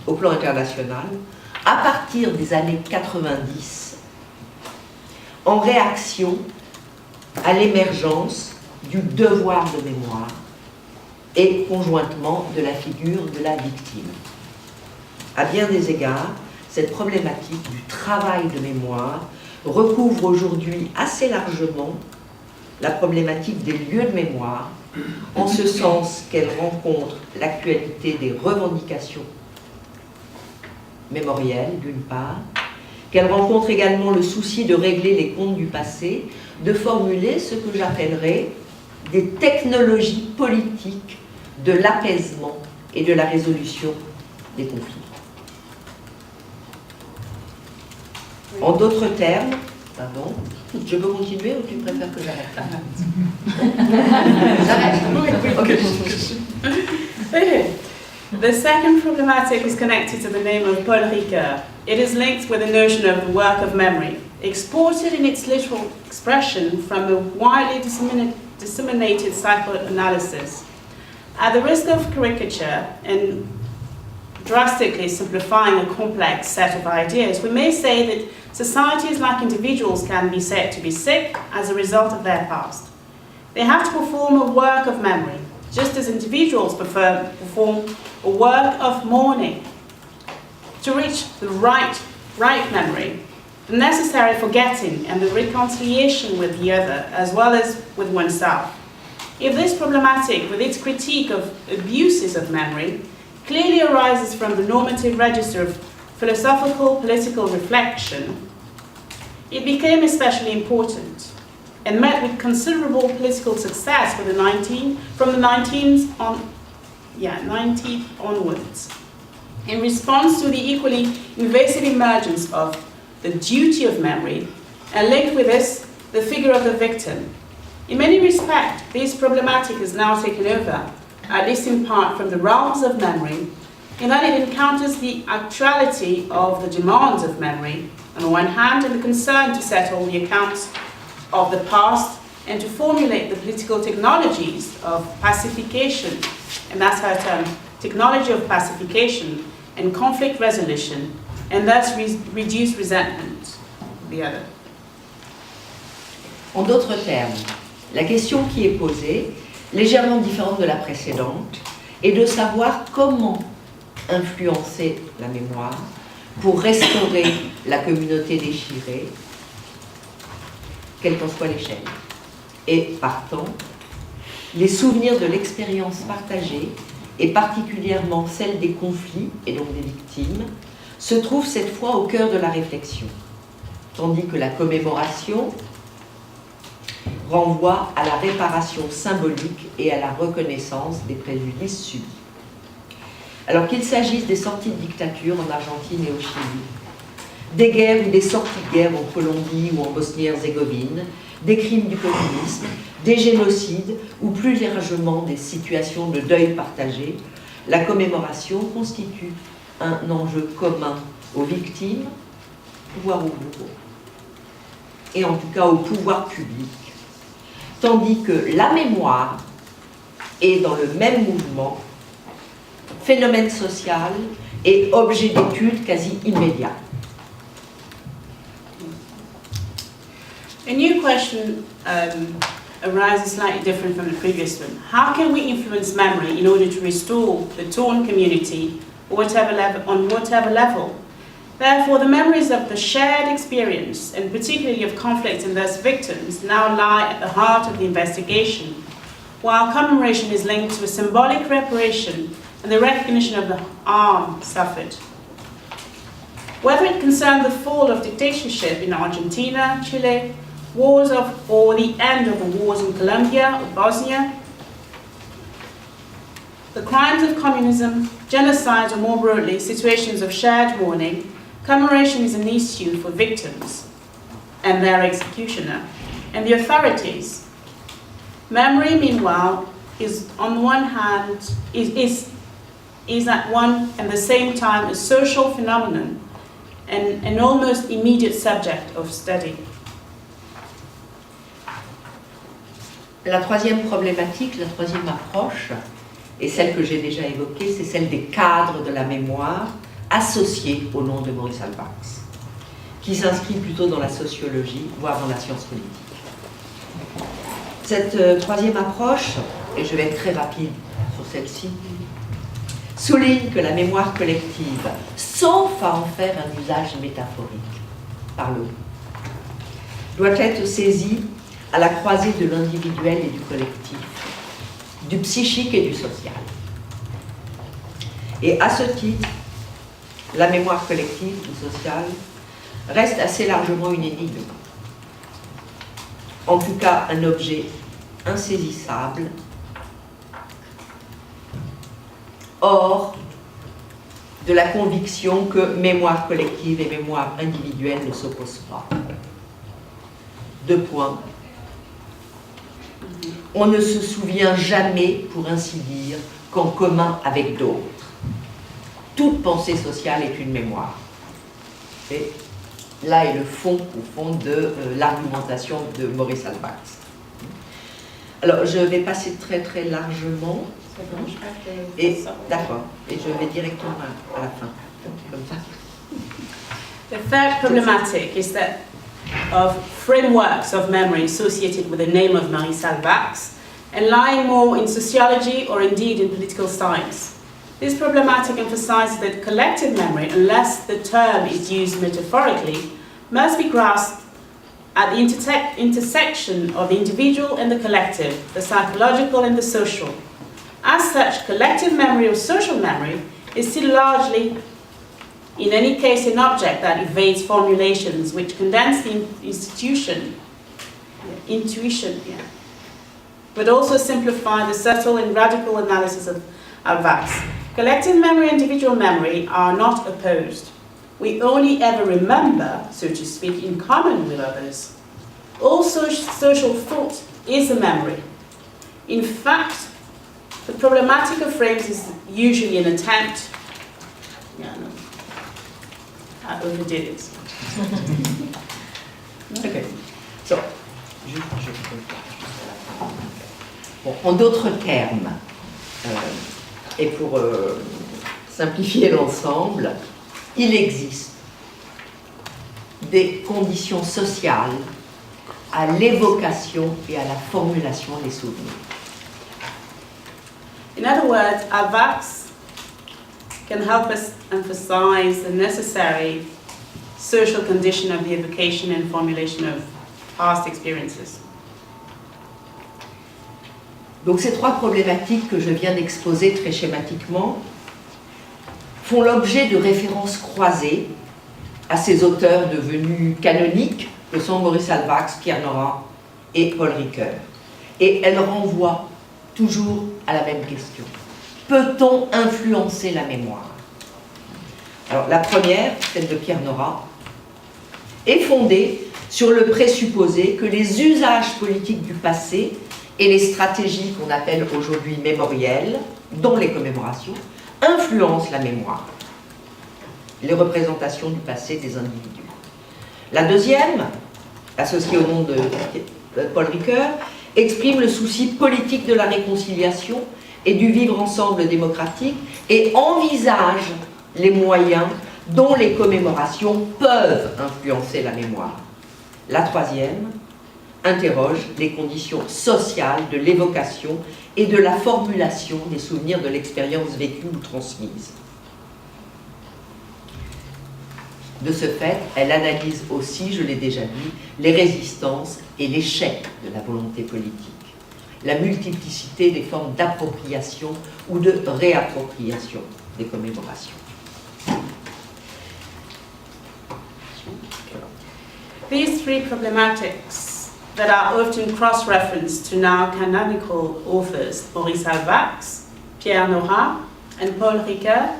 au plan international à partir des années 90 en réaction à l'émergence du devoir de mémoire et conjointement de la figure de la victime. À bien des égards, cette problématique du travail de mémoire recouvre aujourd'hui assez largement la problématique des lieux de mémoire, en ce sens qu'elle rencontre l'actualité des revendications mémorielles, d'une part, qu'elle rencontre également le souci de régler les comptes du passé, de formuler ce que j'appellerais des technologies politiques de l'apaisement et de la résolution des conflits. En d'autres termes, pardon, je peux continuer ou tu préfères que j'arrête là? J'arrête. Okay. Okay. The second problematic is connected to the name of Paul Ricoeur. It is linked with the notion of the work of memory, exported in its literal expression from a widely disseminated psychoanalysis. At the risk of caricature and drastically simplifying a complex set of ideas, we may say that societies like individuals can be said to be sick as a result of their past. They have to perform a work of memory, just as individuals perform a work of mourning. To reach the right memory, the necessary forgetting and the reconciliation with the other, as well as with oneself. If this problematic, with its critique of abuses of memory, clearly arises from the normative register of philosophical political reflection, it became especially important and met with considerable political success from the 19th onwards. In response to the equally invasive emergence of the duty of memory, and linked with this, the figure of the victim. In many respects, this problematic is now taken over, at least in part from the realms of memory, in that it encounters the actuality of the demands of memory, on the one hand, and the concern to settle the accounts of the past and to formulate the political technologies of pacification, and that's her term, technology of pacification and conflict resolution, and thus reduce resentment, the other. En d'autres termes, la question qui est posée, légèrement différente de la précédente, est de savoir comment influencer la mémoire pour restaurer la communauté déchirée, quelle qu'en soit l'échelle. Et partant, les souvenirs de l'expérience partagée, et particulièrement celle des conflits et donc des victimes, se trouvent cette fois au cœur de la réflexion, tandis que la commémoration renvoie à la réparation symbolique et à la reconnaissance des préjudices subis. Alors qu'il s'agisse des sorties de dictature en Argentine et au Chili, des guerres ou des sorties de guerre en Colombie ou en Bosnie-Herzégovine, des crimes du communisme, des génocides ou plus largement des situations de deuil partagé, la commémoration constitue un enjeu commun aux victimes, voire aux bourreaux, et en tout cas au pouvoir public, tandis que la mémoire est dans le même mouvement, phénomène social et objet d'étude quasi immédiat. A new question arises slightly different from the previous one. How can we influence memory in order to restore the torn community on whatever level? Therefore, the memories of the shared experience, and particularly of conflict and thus victims, now lie at the heart of the investigation, while commemoration is linked to a symbolic reparation and the recognition of the harm suffered. Whether it concerned the fall of dictatorship in Argentina, Chile, or the end of the wars in Colombia or Bosnia, the crimes of communism, genocide, or more broadly, situations of shared mourning, commemoration is an issue for victims and their executioner, and the authorities. Memory, meanwhile, is on one hand, is at one and the same time a social phenomenon and an almost immediate subject of study. La troisième problématique, la troisième approche, et celle que j'ai déjà évoquée, c'est celle des cadres de la mémoire associés au nom de Maurice Halbwachs, qui s'inscrit plutôt dans la sociologie, voire dans la science politique. Cette troisième approche, et je vais être très rapide sur celle-ci, souligne que la mémoire collective, sauf à en faire un usage métaphorique, par le haut, doit être saisie à la croisée de l'individuel et du collectif, du psychique et du social. Et à ce titre, la mémoire collective ou sociale reste assez largement une énigme. En tout cas, un objet insaisissable, hors de la conviction que mémoire collective et mémoire individuelle ne s'opposent pas. Deux points. On ne se souvient jamais, pour ainsi dire, qu'en commun avec d'autres. Toute pensée sociale est une mémoire. Et là est le fond, au fond, de l'argumentation de Maurice Halbwachs. Alors, je vais passer très très largement. Et d'accord. Et je vais directement à la fin, comme ça. The third problematic is that of frameworks of memory associated with the name of Maurice Halbwachs and lying more in sociology or indeed in political science. This problematic emphasizes that collective memory, unless the term is used metaphorically, must be grasped at the intersection of the individual and the collective, the psychological and the social. As such, collective memory or social memory is still largely, in any case, an object that evades formulations which condense the intuition, but also simplify the subtle and radical analysis of Halbwachs. Collective memory and individual memory are not opposed. We only ever remember, so to speak, in common with others. All social thought is a memory. In fact, the problematic of frames is usually an attempt. I overdid it. Okay. So, bon, en d'autres termes, et pour simplifier l'ensemble, il existe des conditions sociales à l'évocation et à la formulation des souvenirs. In other words, Halbwachs can help us emphasize the necessary social condition of the evocation and formulation of past experiences. Donc ces trois problématiques que je viens d'exposer très schématiquement font l'objet de références croisées à ces auteurs devenus canoniques que sont Maurice Halbwachs, Pierre Nora et Paul Ricoeur. Et elles renvoient toujours à la même question. Peut-on influencer la mémoire? Alors la première, celle de Pierre Nora, est fondée sur le présupposé que les usages politiques du passé et les stratégies qu'on appelle aujourd'hui mémorielles, dont les commémorations, influencent la mémoire, les représentations du passé des individus. La deuxième, associée au nom de Paul Ricoeur, exprime le souci politique de la réconciliation et du vivre ensemble démocratique et envisage les moyens dont les commémorations peuvent influencer la mémoire. La troisième interroge les conditions sociales de l'évocation et de la formulation des souvenirs de l'expérience vécue ou transmise. De ce fait, elle analyse aussi, je l'ai déjà dit, les résistances et l'échec de la volonté politique, la multiplicité des formes d'appropriation ou de réappropriation des commémorations. These three problematics that are often cross-referenced to now canonical authors, Maurice Halbwachs, Pierre Nora, and Paul Ricoeur,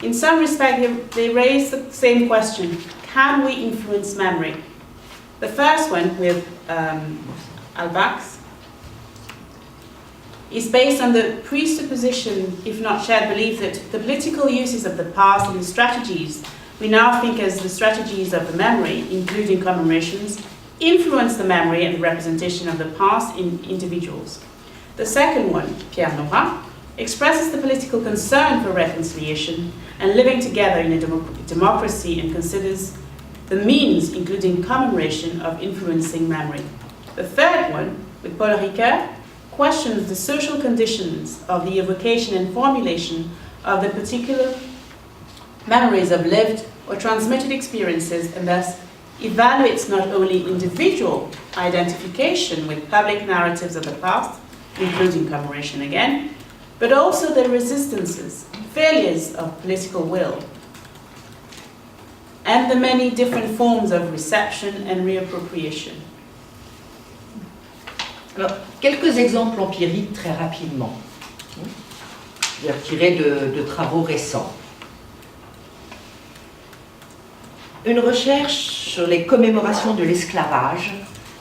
in some respect they raise the same question: can we influence memory? The first one, with Halbwachs, is based on the presupposition, if not shared belief, that the political uses of the past and the strategies we now think as the strategies of the memory, including commemorations, influence the memory and the representation of the past in individuals. The second one, Pierre Nora, expresses the political concern for reconciliation and living together in a democracy and considers the means, including commemoration, of influencing memory. The third one, with Paul Ricoeur, questions the social conditions of the evocation and formulation of the particular memories of lived or transmitted experiences, and thus evaluates not only individual identification with public narratives of the past, including commemoration again, but also the resistances, failures of political will, and the many different forms of reception and reappropriation. Alors, quelques exemples empiriques très rapidement, tirés de travaux récents. Une recherche sur les commémorations de l'esclavage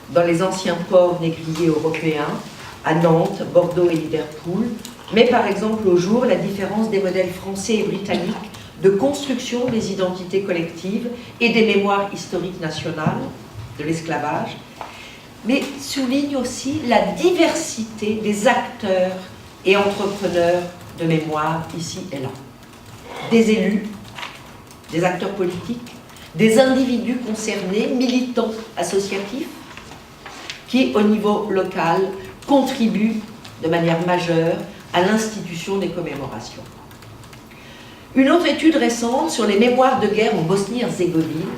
dans les anciens ports négriers européens, à Nantes, Bordeaux et Liverpool, met par exemple au jour la différence des modèles français et britanniques de construction des identités collectives et des mémoires historiques nationales de l'esclavage, mais souligne aussi la diversité des acteurs et entrepreneurs de mémoire ici et là. Des élus, des acteurs politiques, des individus concernés, militants associatifs, qui au niveau local contribuent de manière majeure à l'institution des commémorations. Une autre étude récente sur les mémoires de guerre en Bosnie-Herzégovine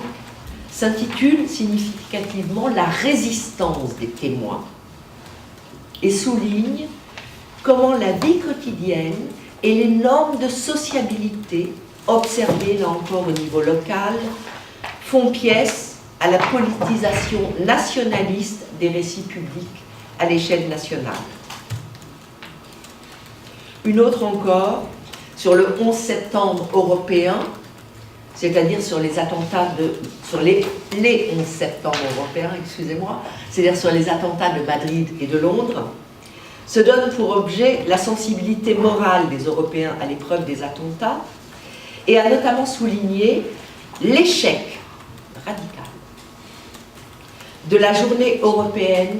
s'intitule significativement « La résistance des témoins » et souligne comment la vie quotidienne et les normes de sociabilité observées là encore au niveau local font pièce à la politisation nationaliste des récits publics à l'échelle nationale. Une autre encore sur le 11 septembre européen, c'est-à-dire sur les attentats sur les 11 septembre européens, excusez-moi, c'est-à-dire sur les attentats de Madrid et de Londres, se donne pour objet la sensibilité morale des Européens à l'épreuve des attentats et a notamment souligné l'échec radical de la journée européenne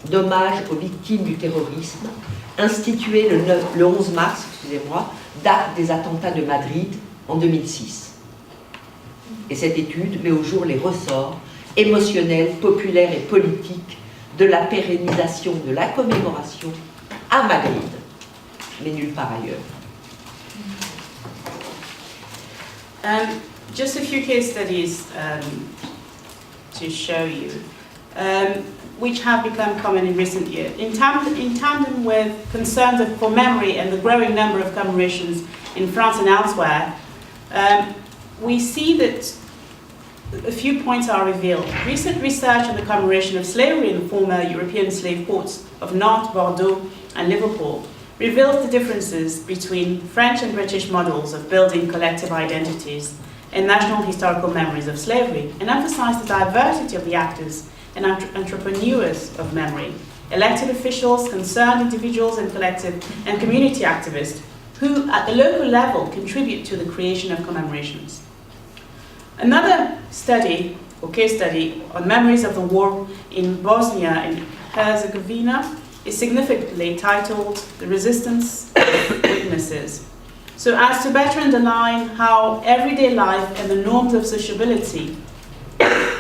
d'hommage aux victimes du terrorisme, instituée le 11 mars, date des attentats de Madrid en 2006. Et cette étude met au jour les ressorts émotionnels, populaires et politiques de la pérennisation de la commémoration à Madrid, mais nulle part ailleurs. Just a few case studies to show you, which have become common in recent years. In tandem with concerns for memory and the growing number of commemorations in France and elsewhere, we see that a few points are revealed. Recent research on the commemoration of slavery in the former European slave ports of Nantes, Bordeaux, and Liverpool reveals the differences between French and British models of building collective identities and national historical memories of slavery, and emphasize the diversity of the actors and entrepreneurs of memory, elected officials, concerned individuals and collective and community activists who at the local level contribute to the creation of commemorations. Another study, or case study, on memories of the war in Bosnia and Herzegovina is significantly titled The Resistance of Witnesses, so as to better underline how everyday life and the norms of sociability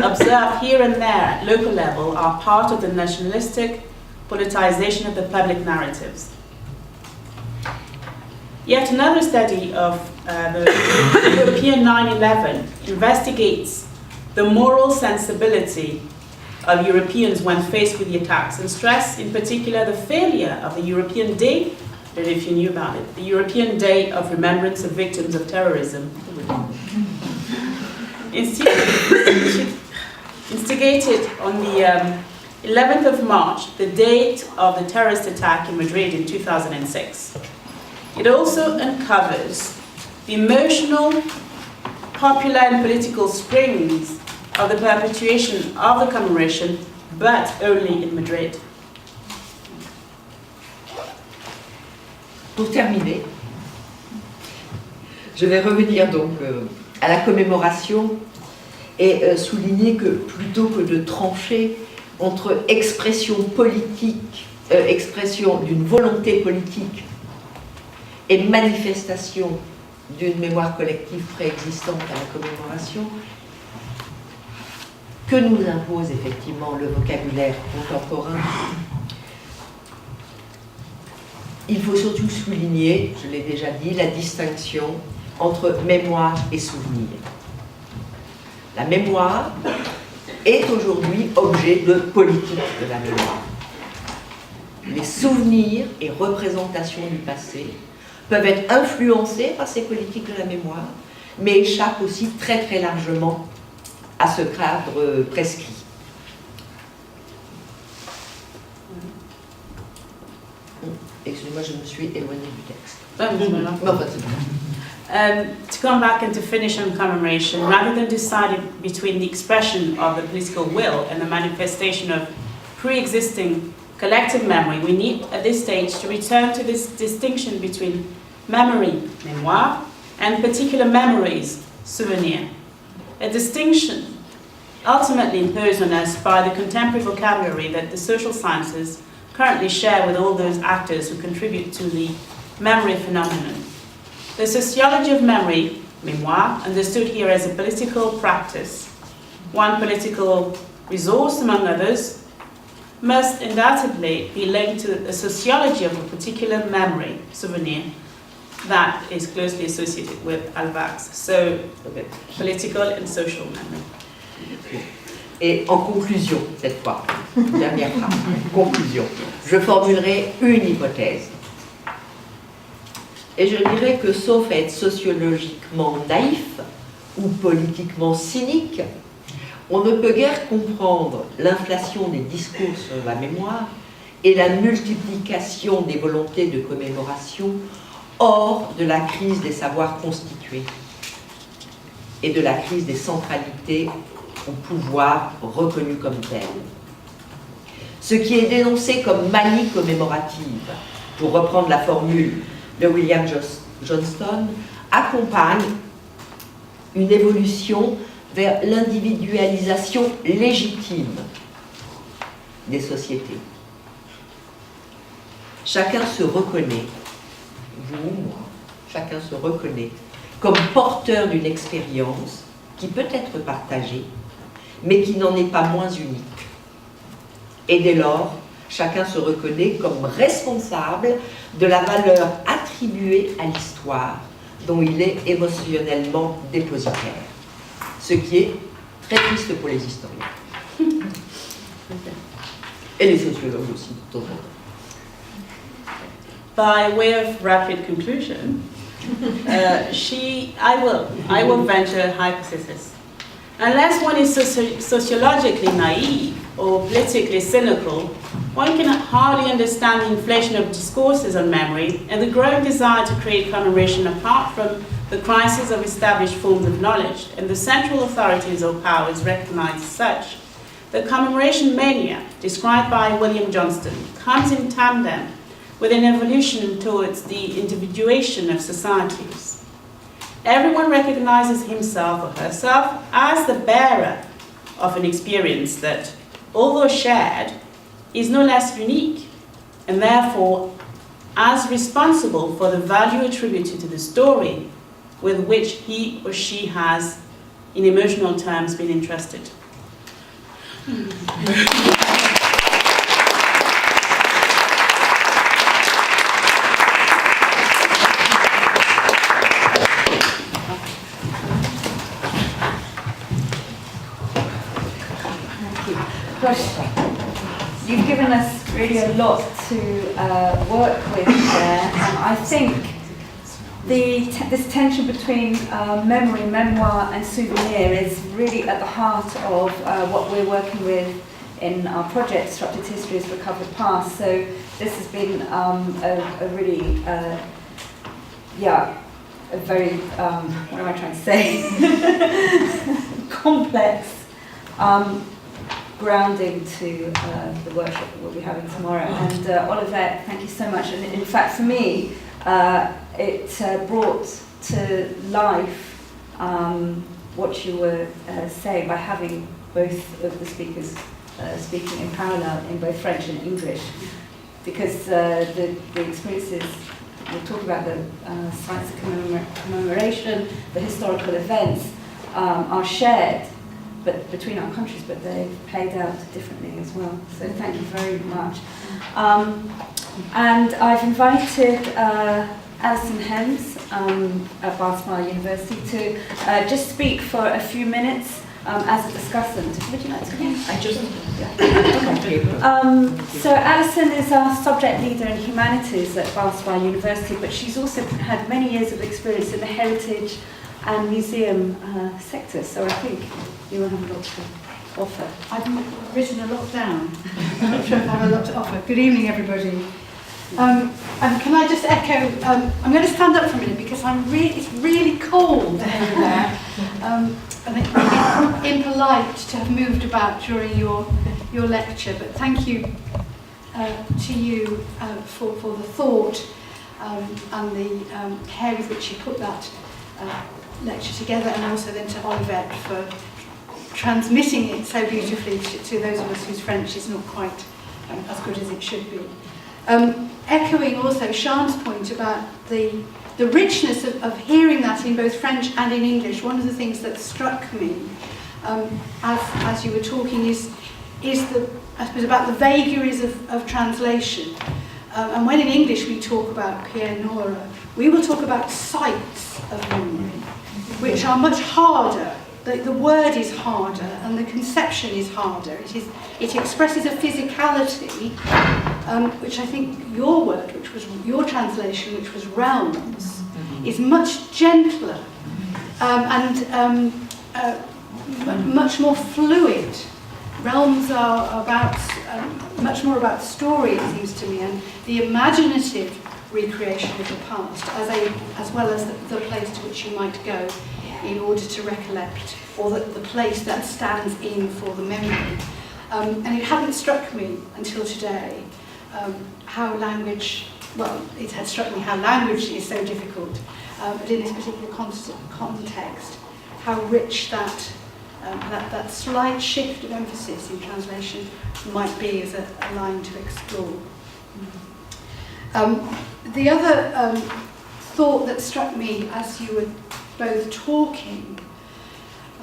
observed here and there at local level are part of the nationalistic politicization of the public narratives. Yet another study of the European 9/11 investigates the moral sensibility of Europeans when faced with the attacks and stress in particular the failure of the European Day, I don't know if you knew about it, the European Day of Remembrance of Victims of Terrorism. Instigated on the 11th of March, the date of the terrorist attack in Madrid in 2006. It also uncovers the emotional, popular and political springs of the perpetuation of the commemoration, but only in Madrid. Pour terminer, je vais revenir donc à la commémoration et souligner que plutôt que de trancher entre expression politique, expression d'une volonté politique et manifestation d'une mémoire collective préexistante à la commémoration, que nous impose effectivement le vocabulaire contemporain. Il faut surtout souligner, je l'ai déjà dit, la distinction entre mémoire et souvenir. La mémoire est aujourd'hui objet de politique de la mémoire. Les souvenirs et représentations du passé peuvent être influencés par ces politiques de la mémoire, mais échappent aussi très très largement à ce cadre prescrit. Excusez-moi, je me suis éloignée du texte. Non, pas c'est bon. To come back and to finish on commemoration, rather than deciding between the expression of the political will and the manifestation of pre-existing collective memory, we need at this stage to return to this distinction between memory, mémoire, and particular memories, souvenir. A distinction ultimately imposed on us by the contemporary vocabulary that the social sciences currently share with all those actors who contribute to the memory phenomenon. The sociology of memory, mémoire, understood here as a political practice, one political resource among others, must undoubtedly be linked to the sociology of a particular memory, souvenir, that is closely associated with Alvax. So, political and social memory. Et en conclusion, cette fois, dernière phrase, conclusion, je formulerai une hypothèse. Et je dirais que, sauf à être sociologiquement naïf ou politiquement cynique, on ne peut guère comprendre l'inflation des discours sur la mémoire et la multiplication des volontés de commémoration hors de la crise des savoirs constitués et de la crise des centralités au pouvoir reconnu comme tel. Ce qui est dénoncé comme manie commémorative, pour reprendre la formule de William Johnston, accompagne une évolution vers l'individualisation légitime des sociétés. Chacun se reconnaît, vous, moi, chacun se reconnaît comme porteur d'une expérience qui peut être partagée, mais qui n'en est pas moins unique. Et dès lors, chacun se reconnaît comme responsable de la valeur attribuée à l'histoire dont il est émotionnellement dépositaire. Ce qui est très triste pour les historiens. Et les sociologues aussi, de temps en temps. By way of rapid conclusion, I will venture a hypothesis. Unless one is sociologically naive or politically cynical, one can hardly understand the inflation of discourses on memory and the growing desire to create commemoration apart from the crisis of established forms of knowledge and the central authorities or powers recognized as such. The commemoration mania, described by William Johnston, comes in tandem with an evolution towards the individuation of societies. Everyone recognizes himself or herself as the bearer of an experience that, although shared, is no less unique, and therefore as responsible for the value attributed to the story with which he or she has, in emotional terms, been entrusted. You've given us really a lot to work with there, and I think this tension between memory, memoir and souvenir is really at the heart of what we're working with in our project, Disrupted Histories, Recovered Past. So this has been a really, a very, what am I trying to say, complex grounding to the workshop that we'll be having tomorrow. And Oliver, thank you so much. And in fact, for me, it brought to life what you were saying by having both of the speakers speaking in parallel in both French and English, because the experiences, we'll talk about the sites of commemoration, the historical events are shared but between our countries, but they've played out differently as well. So thank you very much. And I've invited Alison Hems at Barcelona University to just speak for a few minutes as a discussant. Would you like to come in? I just... Okay. So Alison is our subject leader in Humanities at Barcelona University, but she's also had many years of experience in the heritage and museum sector, so I think you will have a lot to offer. I've written a lot down. I'm not sure if I have a lot to offer. Good evening, everybody. And can I just echo, I'm going to stand up for a minute because it's really cold over there. And it's impolite to have moved about during your lecture, but thank you to you for the thought and the care with which you put that lecture together, and also then to Olivette for transmitting it so beautifully to those of us whose French is not quite as good as it should be. Echoing also Sian's point about the richness of hearing that in both French and in English, one of the things that struck me as you were talking is I suppose about the vagaries of translation. And when in English we talk about Pierre Nora, we will talk about sites of memory, which are much harder. The word is harder and the conception is harder. It expresses a physicality, which I think your word, which was your translation, which was realms, is much gentler and much more fluid. Realms are about much more about story, it seems to me, and the imaginative recreation of the past, as well as the place to which you might go in order to recollect, or the place that stands in for the memory. And it hadn't struck me until today how language, well, it had struck me how language is so difficult, but in this particular context, how rich that slight shift of emphasis in translation might be as a line to explore. The other thought that struck me as you were both talking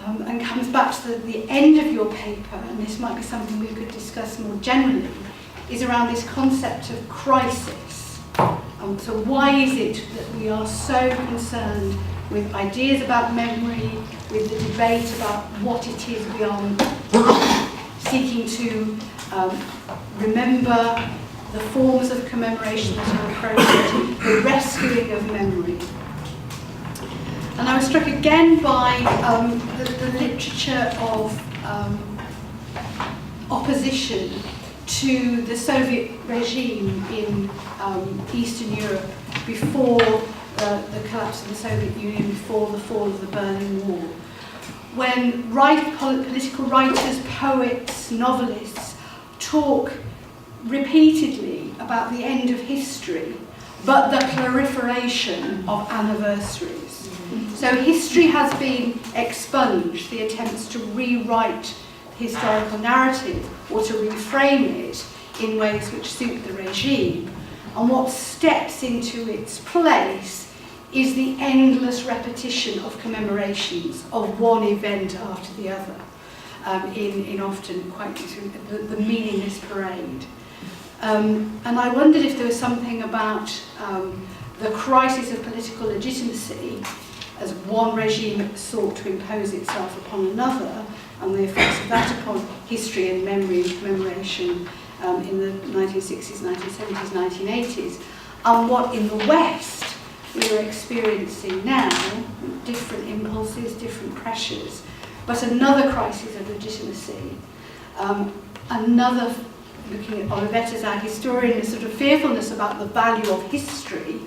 and comes back to the end of your paper, and this might be something we could discuss more generally, is around this concept of crisis. So why is it that we are so concerned with ideas about memory, with the debate about what it is we are seeking to remember, the forms of commemoration that are appropriate, the rescuing of memory? And I was struck again by the literature of opposition to the Soviet regime in Eastern Europe before the collapse of the Soviet Union, before the fall of the Berlin Wall. When political writers, poets, novelists talk repeatedly about the end of history, but the proliferation of anniversaries. So history has been expunged, the attempts to rewrite the historical narrative or to reframe it in ways which suit the regime. And what steps into its place is the endless repetition of commemorations of one event after the other, in often quite the meaningless parade. And I wondered if there was something about the crisis of political legitimacy as one regime sought to impose itself upon another, and the effects of that upon history and memory and commemoration in the 1960s, 1970s, 1980s, and what in the West we are experiencing now, different impulses, different pressures, but another crisis of legitimacy, another, looking at Olivette as our historian, a sort of fearfulness about the value of history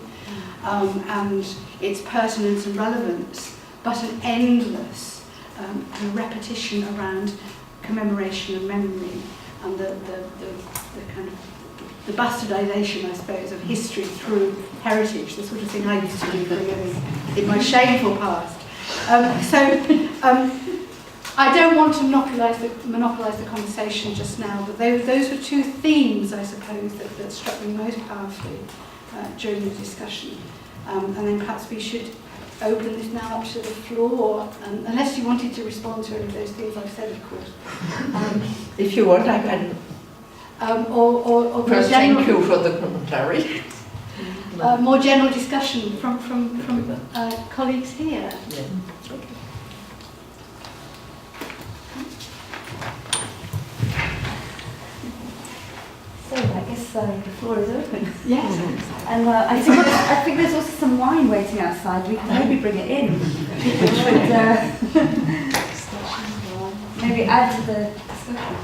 and its pertinence and relevance, but an endless repetition around commemoration and memory, and the kind of the bastardization, I suppose, of history through heritage, the sort of thing I used to do for a living in my shameful past. I don't want to monopolise the conversation just now, but those were two themes, I suppose, that struck me most powerfully during the discussion. And then perhaps we should open this now up to the floor, unless you wanted to respond to any of those things I've said, of course. If you want, I can. Or First, thank you for the commentary. More general discussion from colleagues here. Yeah. Okay. So I guess the floor is open. Yes. And I think there's also some wine waiting outside. We can maybe bring it in, which would maybe add to the discussion.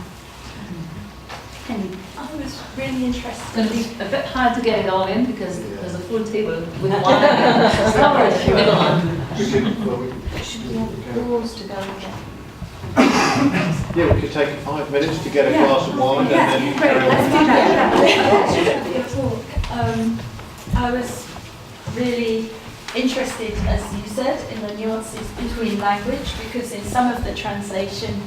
Penny. I was really interested. It's going to be a bit hard to get it all in because there's a full table with wine. Never mind. Should we have doors to go again? Yeah, we could take 5 minutes to get a glass of wine and then carry on. Let's do that. Your talk. I was really interested, as you said, in the nuances between language, because in some of the translation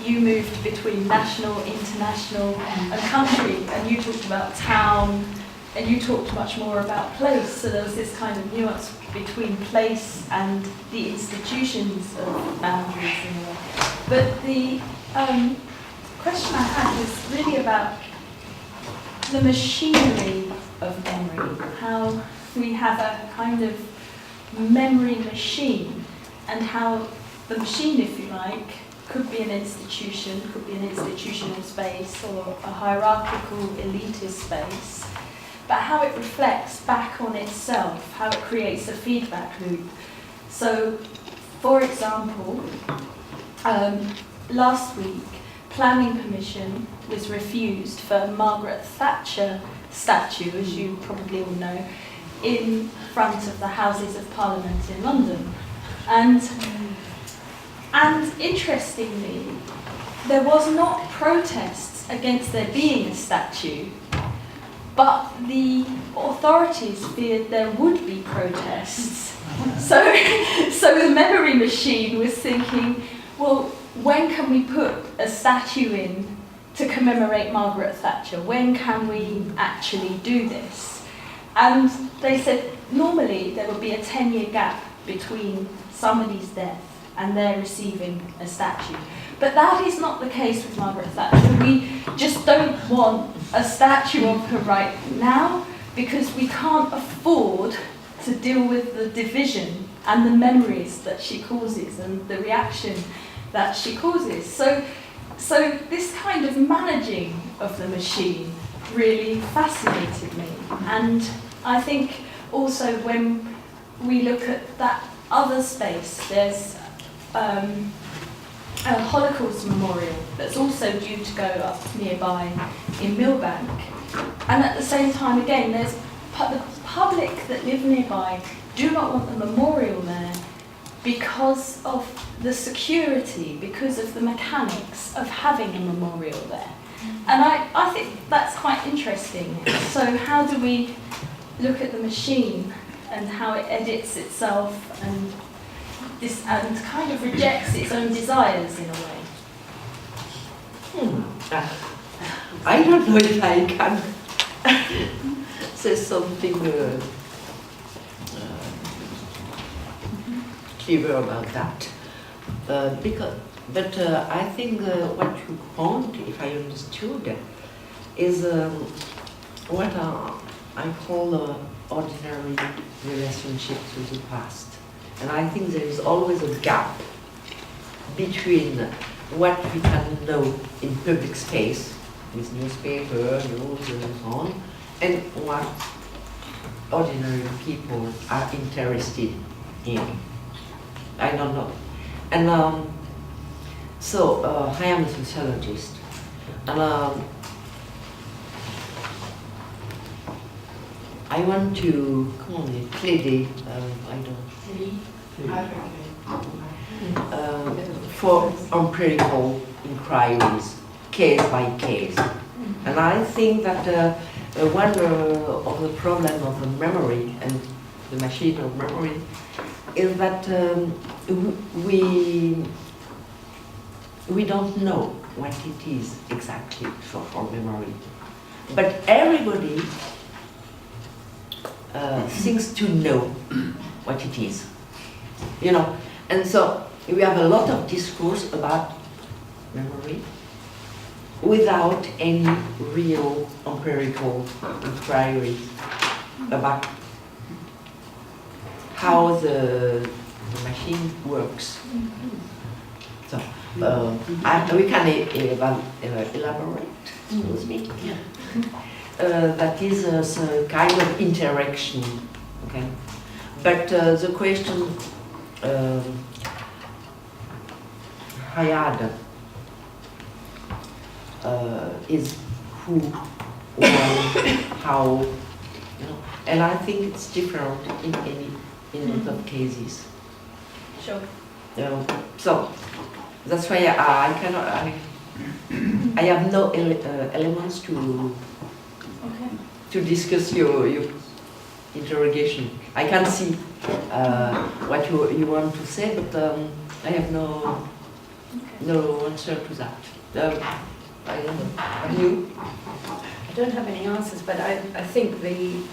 you moved between national, international and country, and you talked about town, and you talked much more about place, so there was this kind of nuance between place and the institutions of boundaries in a way. But the question I had was really about the machinery of memory, how we have a kind of memory machine, and how the machine, if you like, could be an institution, could be an institutional space or a hierarchical elitist space, but how it reflects back on itself, how it creates a feedback loop. So, for example, last week, planning permission was refused for Margaret Thatcher statue, as you probably all know, in front of the Houses of Parliament in London. And interestingly, there was not protests against there being a statue, but the authorities feared there would be protests. So the memory machine was thinking, well, when can we put a statue in to commemorate Margaret Thatcher? When can we actually do this? And they said normally there would be a 10-year gap between somebody's death and they're receiving a statue. But that is not the case with Margaret Thatcher. We just don't want a statue of her right now because we can't afford to deal with the division and the memories that she causes and the reaction that she causes. So this kind of managing of the machine really fascinated me. And I think also when we look at that other space, there's a Holocaust memorial that's also due to go up nearby in Millbank. And at the same time, again, there's the public that live nearby do not want the memorial there because of the security, because of the mechanics of having a memorial there. And I think that's quite interesting. So how do we look at the machine and how it edits itself and kind of rejects its own desires in a way? I don't know if I can say something clever about that. But I think what you want, if I understood, is what I call ordinary relationships with the past. And I think there is always a gap between what we can know in public space, with newspaper, news, and so on, and what ordinary people are interested in. I don't know. And so I am a sociologist, and I want to, comment on dit, plaider, for empirical inquiries, case by case. And I think that one of the problems of the memory and the machine of memory is that we don't know what it is exactly, short-form memory. But everybody thinks to know what it is, you know. And so we have a lot of discourse about memory without any real empirical inquiry about how the machine works. So we can elaborate, excuse me. That is a kind of interaction, okay? But the question I had is who, when, how, you know, and I think it's different in other cases. Sure. So that's why I have no elements to discuss your interrogation. I can see what you want to say, but I have no answer to that. I don't know. And you? I don't have any answers, but I think the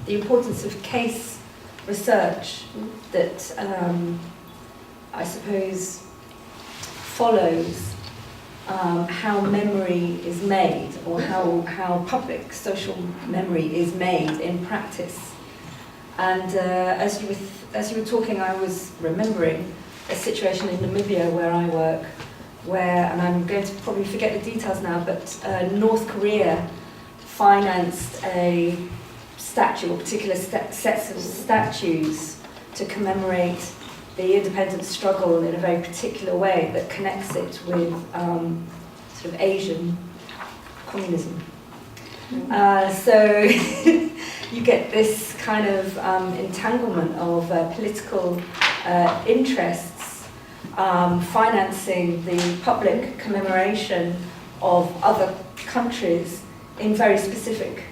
importance of case research that I suppose follows how memory is made, or how public social memory is made in practice. And as you were talking, I was remembering a situation in Namibia where I work, and I'm going to probably forget the details now, but North Korea financed a statue, or particular sets of statues to commemorate the independence struggle in a very particular way that connects it with sort of Asian communism. So you get this kind of entanglement of political interests financing the public commemoration of other countries in very specific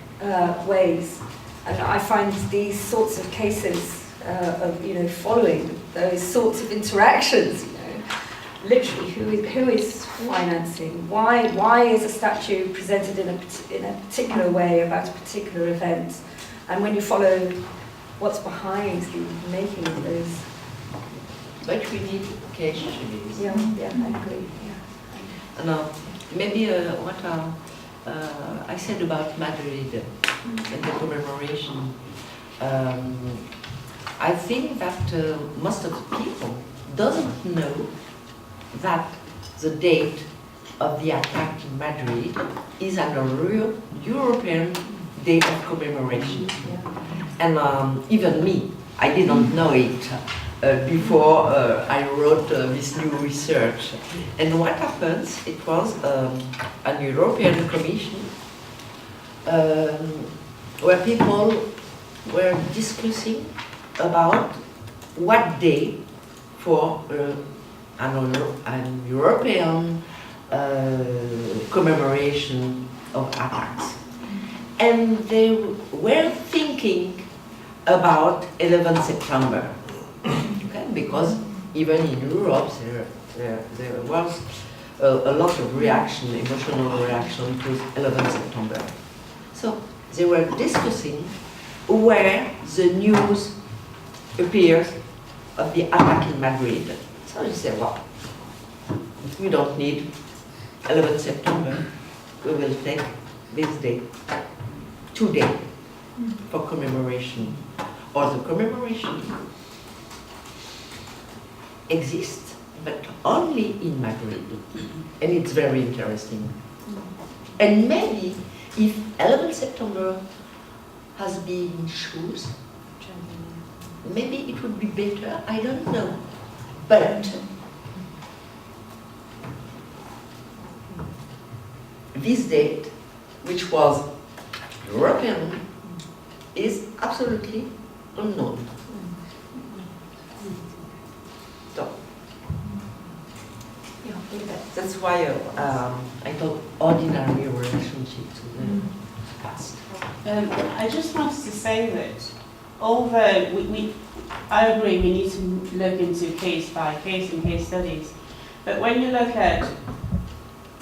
ways. And I find these sorts of cases of, you know, following those sorts of interactions, you know, literally who is financing? Why is a statue presented in a particular way about a particular event? And when you follow what's behind the making of those. But we need case studies. Yeah, I agree. Yeah. No, maybe what I said about Madrid and the commemoration. I think that most of the people doesn't know that the date of the attack in Madrid is a real European date of commemoration. Yeah. And even me, I didn't know it before I wrote this new research. And what happens, it was an European Commission where people were discussing about what day for an European commemoration of attacks. And they were thinking about 11 September, okay? Because even in Europe there was a lot of reaction, emotional reaction to 11 September. So they were discussing where the news appears of the attack in Madrid. So you say, well, we don't need 11 September, we will take this day, today, for commemoration. Or the commemoration exists, but only in Madrid. And it's very interesting. And maybe if 11 September has been in shoes, maybe it would be better, I don't know. But this date, which was European, is absolutely unknown. So, that's why I thought ordinary relationship to the past. I just wanted to say that although I agree we need to look into case by case and case studies, but when you look at,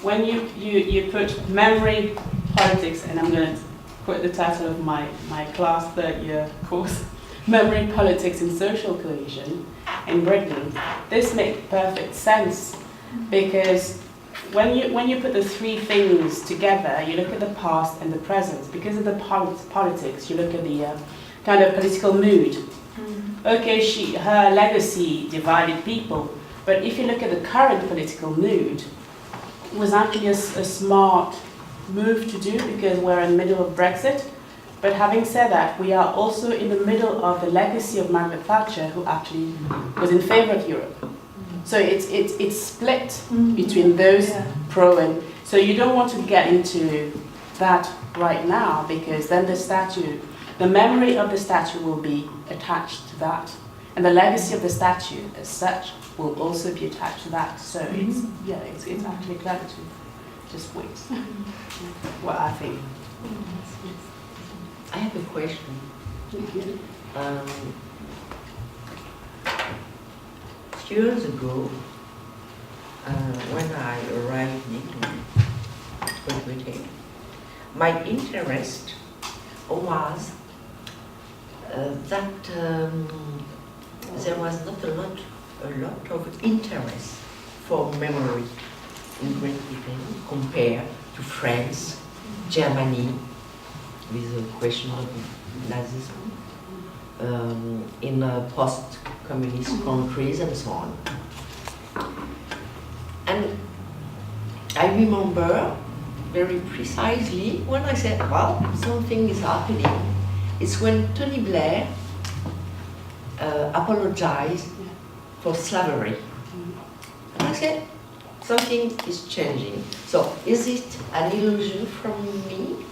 when you put memory, politics, and I'm going to put the title of my class third year course, Memory, Politics and Social Cohesion in Britain, this makes perfect sense, because when you put the three things together, you look at the past and the present. Because of the politics, you look at the kind of political mood. Okay, her legacy divided people, but if you look at the current political mood, it was actually a smart move to do, because we're in the middle of Brexit. But having said that, we are also in the middle of the legacy of Margaret Thatcher, who actually was in favour of Europe. So it's split between those pro and, so you don't want to get into that right now, because then the memory of the statue will be attached to that, and the legacy of the statue as such will also be attached to that. So it's actually clever to just wait. What I think. I have a question. Years ago, when I arrived in Italy, my interest was that there was not a lot of interest for memory in Great Britain compared to France, Germany, with the question of Nazism, in post-communist countries and so on. And I remember very precisely when I said, well, something is happening. It's when Tony Blair apologized for slavery. And I said, something is changing. So is it an illusion from me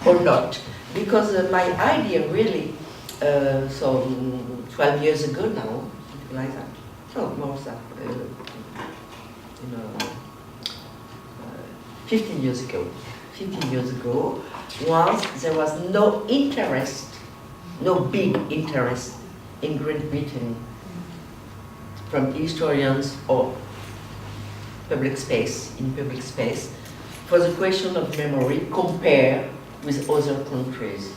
or not? Because my idea really, 12 years ago now, something like that, no, more than, 15 years ago, there was no interest, no big interest in Great Britain from historians or public space, for the question of memory compared with other countries.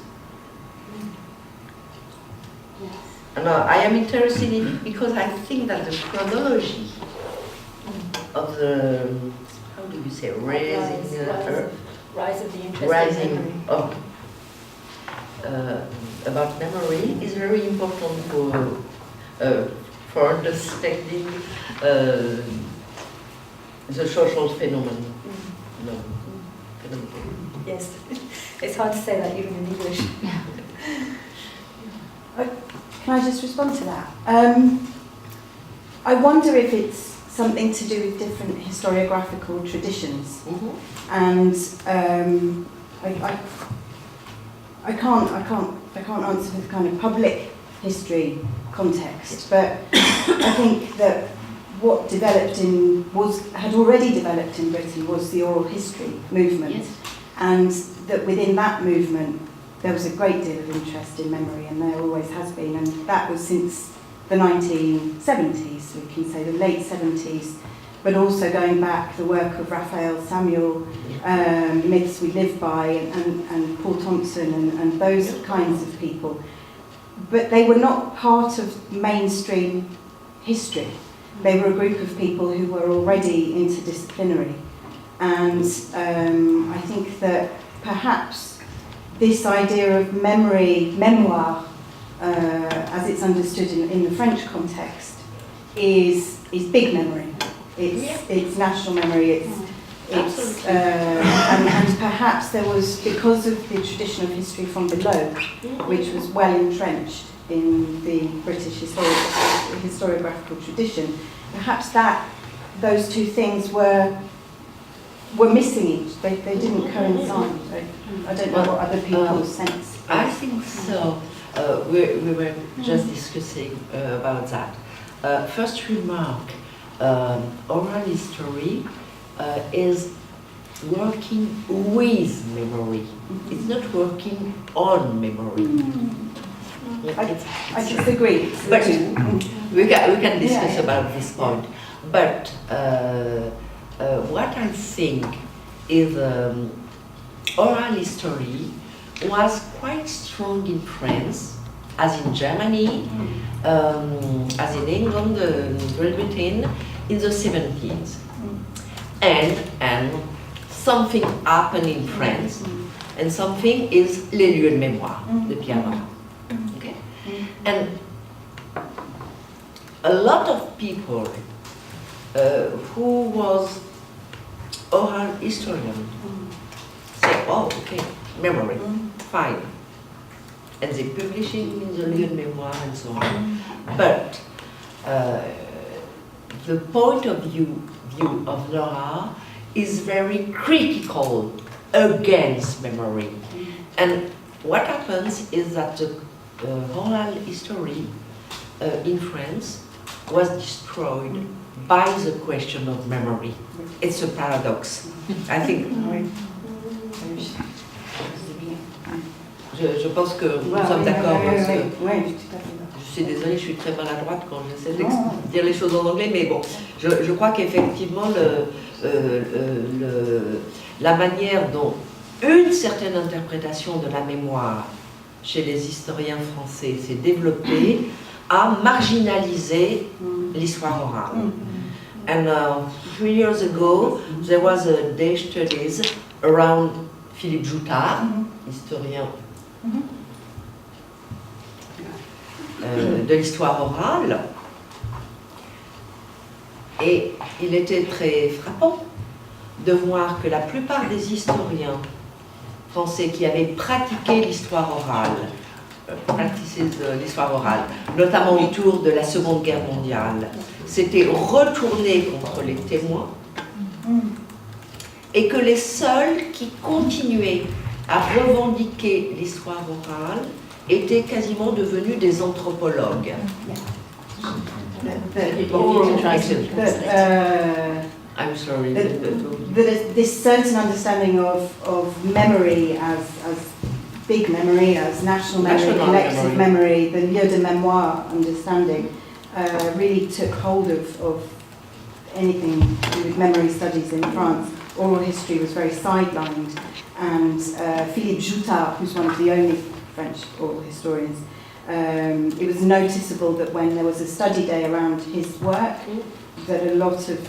And I am interested in it because I think that the chronology of the, how do you say, rise of the interest in memory. About memory is very important for understanding the social phenomenon. Yes, it's hard to say that even in English. Can I just respond to that? I wonder if it's something to do with different historiographical traditions, and I can't answer with kind of public history context, but I think that what had already developed in Britain was the oral history movement, yes. And that within that movement there was a great deal of interest in memory, and there always has been, and that was since the 1970s, we can say the late 70s, but also going back the work of Raphael Samuel, Myths We Live By, and Paul Thompson, and those kinds of people. But they were not part of mainstream history. They were a group of people who were already interdisciplinary. And I think that perhaps this idea of memoir, as it's understood in the French context, is big memory. It's national memory. And perhaps there was, because of the tradition of history from below, which was well entrenched in the British historiographical tradition, perhaps those two things were missing each. They didn't coincide. I don't know what other people's sense. I think so. We were just discussing about that. First remark, oral history is working with memory. It's not working on memory. I disagree. But we can discuss about this point. But what I think is oral history was quite strong in France, as in Germany, as in England, Great Britain, in the 70s. And something happened in France, and something is les lieux de mémoire de Pierre Nora. Okay? And a lot of people who was oral historian say, oh, okay, memory, fine. And they publish it in the lieu de mémoire and so on. But the point of view of Nora is very critical against memory. And what happens is that the oral history in France was destroyed by the question of memory. It's a paradox. I think. Je pense que nous sommes d'accord. Je suis désolée, je suis très maladroite quand j'essaie de dire les choses en anglais, mais bon, je crois qu'effectivement la manière dont une certaine interprétation de la mémoire chez les historiens français s'est développée a marginalisé l'histoire orale. And 3 years ago, there was a day studies around Philippe Joutard, historien de l'histoire orale, et il était très frappant de voir que la plupart des historiens français qui avaient pratiqué l'histoire orale, notamment autour de la Seconde Guerre mondiale, s'étaient retournés contre les témoins, et que les seuls qui continuaient à revendiquer l'histoire orale étaient quasiment devenus des anthropologues. I'm sorry. This certain understanding of memory as big memory, as national memory, collective memory, the lieu de mémoire understanding really took hold of anything to do with memory studies in France. Oral history was very sidelined, and Philippe Joutard, who's one of the only French oral historians, it was noticeable that when there was a study day around his work, that a lot of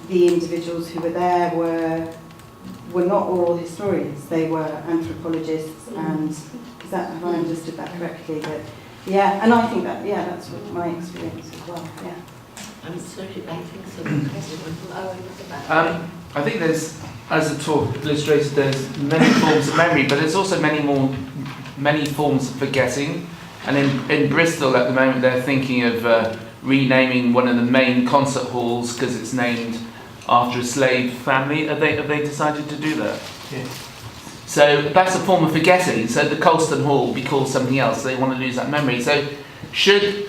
the individuals who were there were not oral historians, they were anthropologists, and have I understood that correctly? That, yeah, and I think that, yeah, that's what my experience as well, yeah. I'm sorry, I think so. I think there's, as the talk illustrated, there's many forms of memory, but there's also many forms of forgetting. And in Bristol at the moment, they're thinking of renaming one of the main concert halls because it's named after a slave family. Have they decided to do that? Yeah. So that's a form of forgetting. So the Colston Hall will be called something else. They want to lose that memory. So should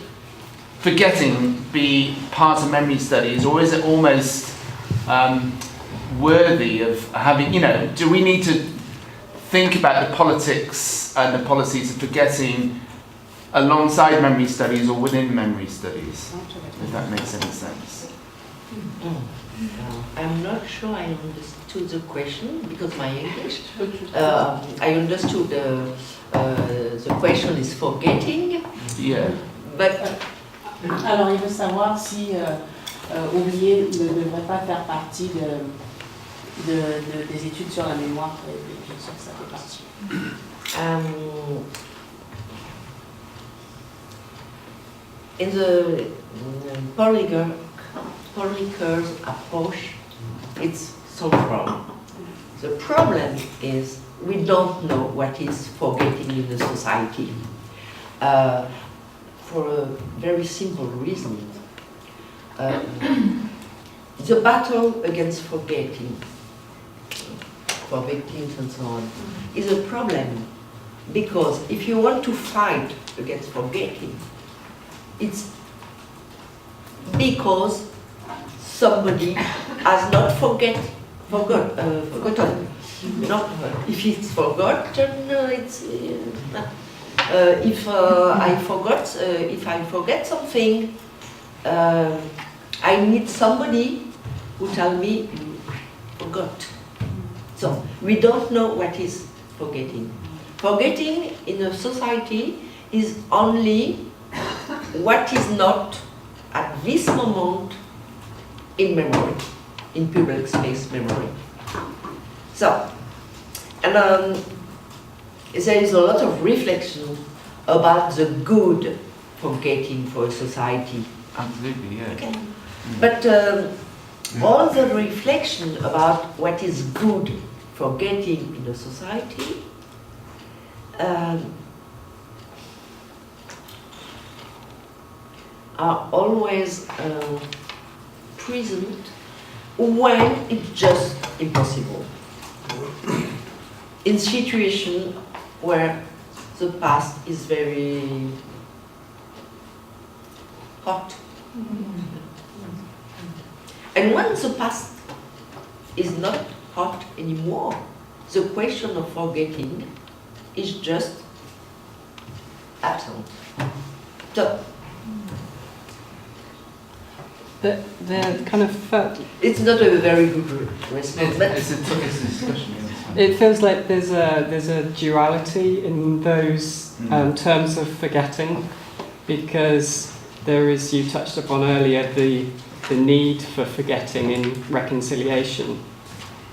forgetting be part of memory studies, or is it almost worthy of having, do we need to think about the politics and the policies of forgetting alongside memory studies or within memory studies, if that makes any sense? I'm not sure I understood the question because my English. I understood the question is forgetting. Yeah. But alors il veut savoir si oublier ne devrait pas faire partie des études sur la mémoire, et bien sûr ça fait partie. In the Polyker's approach, it's central. The problem is we don't know what is forgetting in the society. For a very simple reason. The battle against forgetting, for victims and so on, is a problem because if you want to fight against forgetting, it's because somebody has not forgotten. Not if it's forgotten, it's if I forget something, I need somebody who tell me you forgot. So we don't know what is forgetting. Forgetting in a society is only what is not at this moment in memory, in public space memory. So, and there is a lot of reflection about the good forgetting for a society. Absolutely, yeah. Okay. But all the reflection about what is good forgetting in a society are always present when it's just impossible. In situation where the past is very hot. And when the past is not hot anymore, the question of forgetting is just absent. So, the kind of it's not a very good response, but It's a discussion. it feels like there's a duality in those terms of forgetting, because there is, you touched upon earlier, the need for forgetting in reconciliation,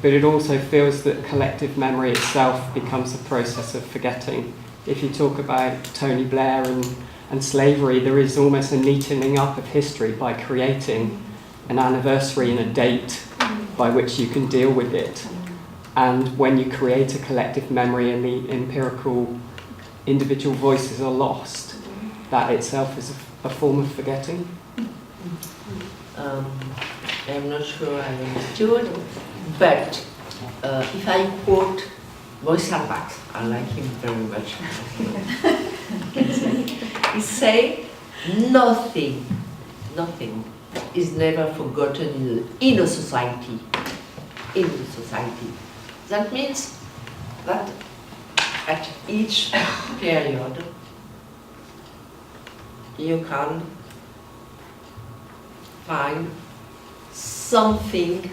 but it also feels that collective memory itself becomes a process of forgetting. If you talk about Tony Blair and slavery, there is almost a neatening up of history by creating an anniversary and a date by which you can deal with it. And when you create a collective memory and the empirical individual voices are lost, that itself is a form of forgetting. I'm not sure I understood, but if I quote Maurice Halbach, I like him very much. He say, nothing is never forgotten in a society. In a society. That means that at each period you can find something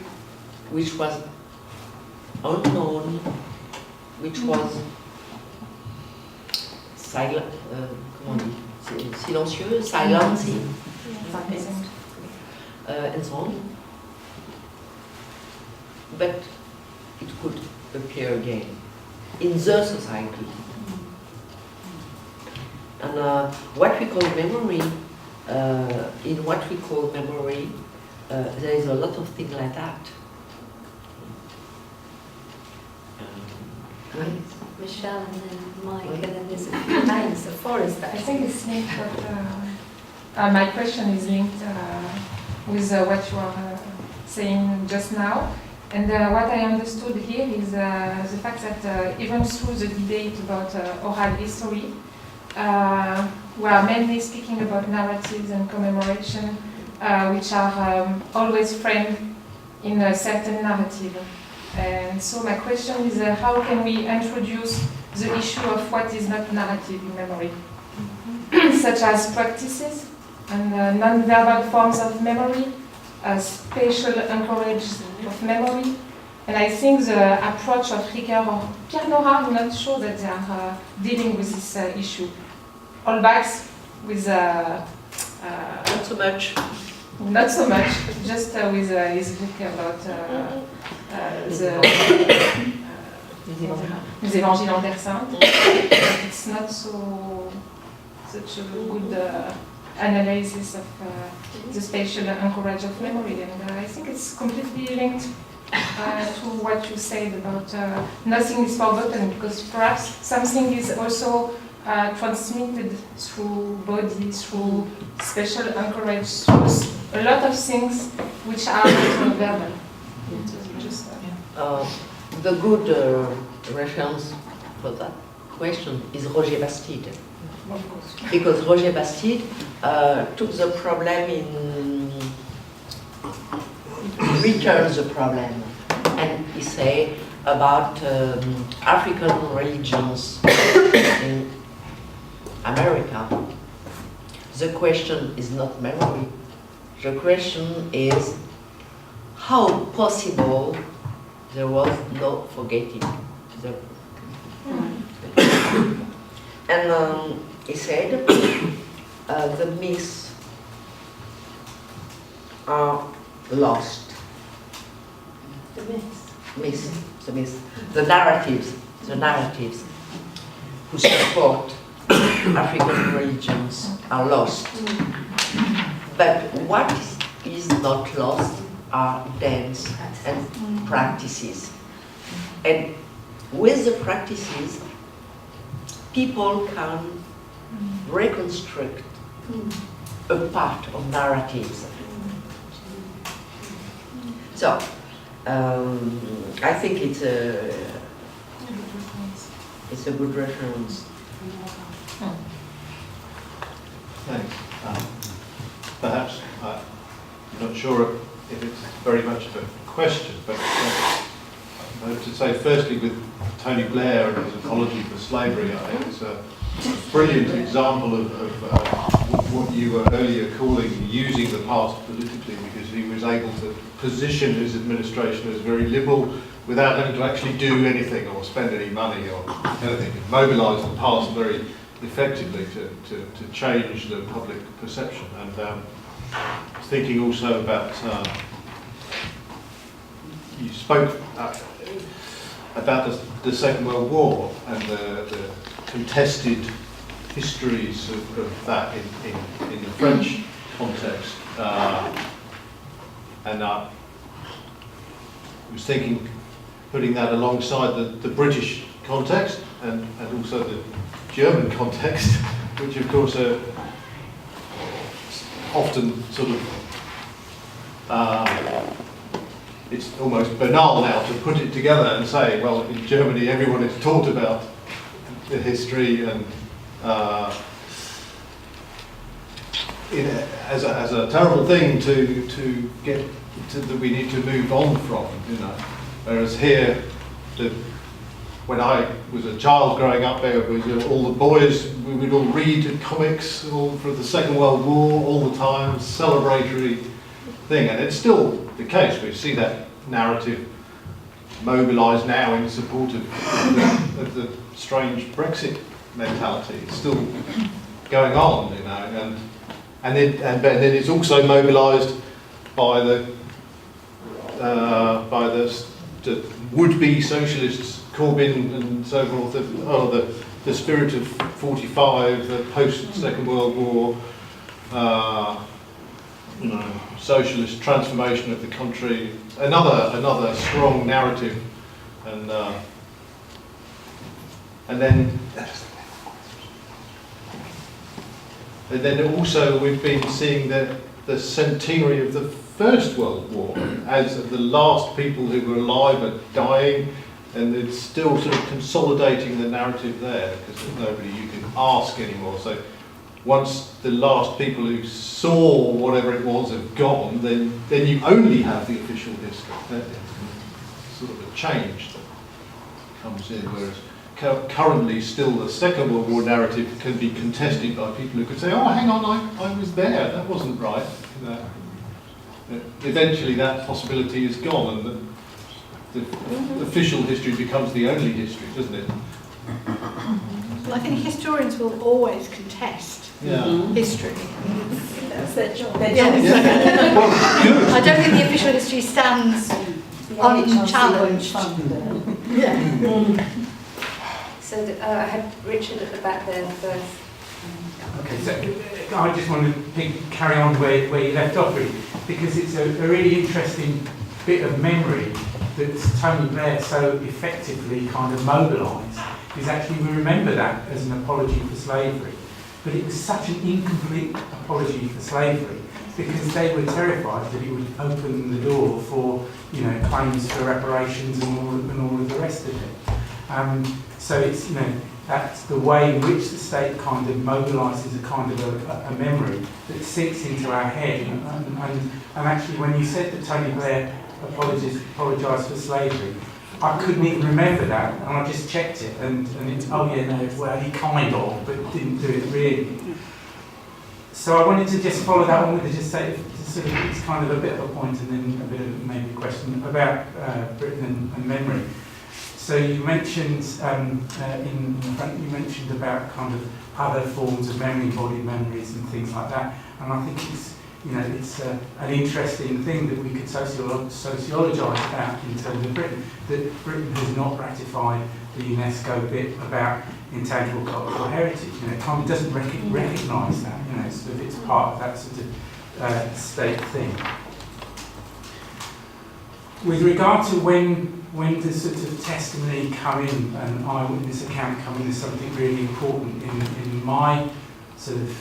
which was unknown, which was silent, comment on dit, silencieux, silencing, and so on. But it could appear again in the society. And what we call memory, in what we call memory, there is a lot of things like that. Michelle and then Mike, and then there's a few hands, so Forrest. I think it's linked, my question is linked with what you are saying just now. And what I understood here is the fact that even through the debate about oral history, we are mainly speaking about narratives and commemoration, which are always framed in a certain narrative. And so my question is, how can we introduce the issue of what is not narrative in memory, such as practices and non-verbal forms of memory, spatial anchorage of memory. And I think the approach of Ricoeur or Pierre Nora, I'm not sure that they are dealing with this issue. All backs with Not so much. not so much, just with his book about les évangiles en Terre Sainte. It's not such a good analysis of the spatial anchorage of memory, and I think it's completely linked to what you said about nothing is forgotten, because perhaps something is also transmitted through body, through spatial anchorage, through a lot of things which are not verbal. The good reference for that question is Roger Bastide. Because Roger Bastide took the problem in, returned the problem, and he said about African religions America, the question is not memory. The question is how possible there was no forgetting. And he said the myths are lost. The myths. The narratives who support African religions are lost. But what is not lost are dance and practices. And with the practices, people can reconstruct a part of narratives. So, I think it's a good reference. Thanks. Perhaps, I'm not sure if it's very much of a question, but to say firstly with Tony Blair and his apology for slavery, I think it's a brilliant example of what you were earlier calling using the past politically, because he was able to position his administration as very liberal without having to actually do anything or spend any money or anything. It mobilised the past very effectively to change the public perception. And thinking also about, you spoke about the Second World War and the contested histories of that in the French context. And I was thinking, putting that alongside the British context and also the German context, which of course are often sort of, it's almost banal now to put it together and say, well, in Germany everyone is taught about the history and as a terrible thing to get to, that we need to move on from, you know. Whereas here, when I was a child growing up, there was all the boys, we would all read comics all for the Second World War all the time, celebratory thing, and it's still the case. We see that narrative mobilised now in support of the strange Brexit mentality. It's still going on, you know, and then it's also mobilised by the would-be socialists, Corbyn and so forth, the spirit of 45, the post-Second World War, you know, socialist transformation of the country, another strong narrative, and then also we've been seeing the centenary of the First World War, as the last people who were alive are dying, and it's still sort of consolidating the narrative there, because there's nobody you can ask anymore. So once the last people who saw whatever it was have gone, then you only have the official history. That's sort of a change that comes in, whereas currently still the Second World War narrative can be contested by people who could say, oh, hang on, I was there, that wasn't right. You know, eventually that possibility is gone, and the official history becomes the only history, doesn't it? Well, I think historians will always contest history. That's their job. Well, good. I don't think the official history stands unchallenged. So I had Richard at the back there first. Okay, so I just want to carry on where you left off, really, because it's a really interesting bit of memory that Tony Blair so effectively kind of mobilised. Is actually, we remember that as an apology for slavery, but it was such an incomplete apology for slavery because they were terrified that it would open the door for, you know, claims for reparations and all of the rest of it. So it's, you know, that's the way in which the state kind of mobilises a kind of a memory that sinks into our head. And actually, when you said that Tony Blair apologised for slavery, I couldn't even remember that, and I just checked it, and it's, oh yeah, no, well, he kind of, but didn't do it really. So I wanted to just follow that on with it, just say, sort of, it's kind of a bit of a point and then a bit of maybe a question about Britain and memory. So you mentioned, in the front, you mentioned about kind of other forms of memory, embodied memories and things like that, and I think it's, you know, it's an interesting thing that we could sociologise about in terms of Britain, that Britain has not ratified the UNESCO bit about intangible cultural heritage. You know, it kind of doesn't recognise that, you know, sort of it's part of that sort of state thing. With regard to when does sort of testimony come in, an eyewitness account come in, is something really important in my sort of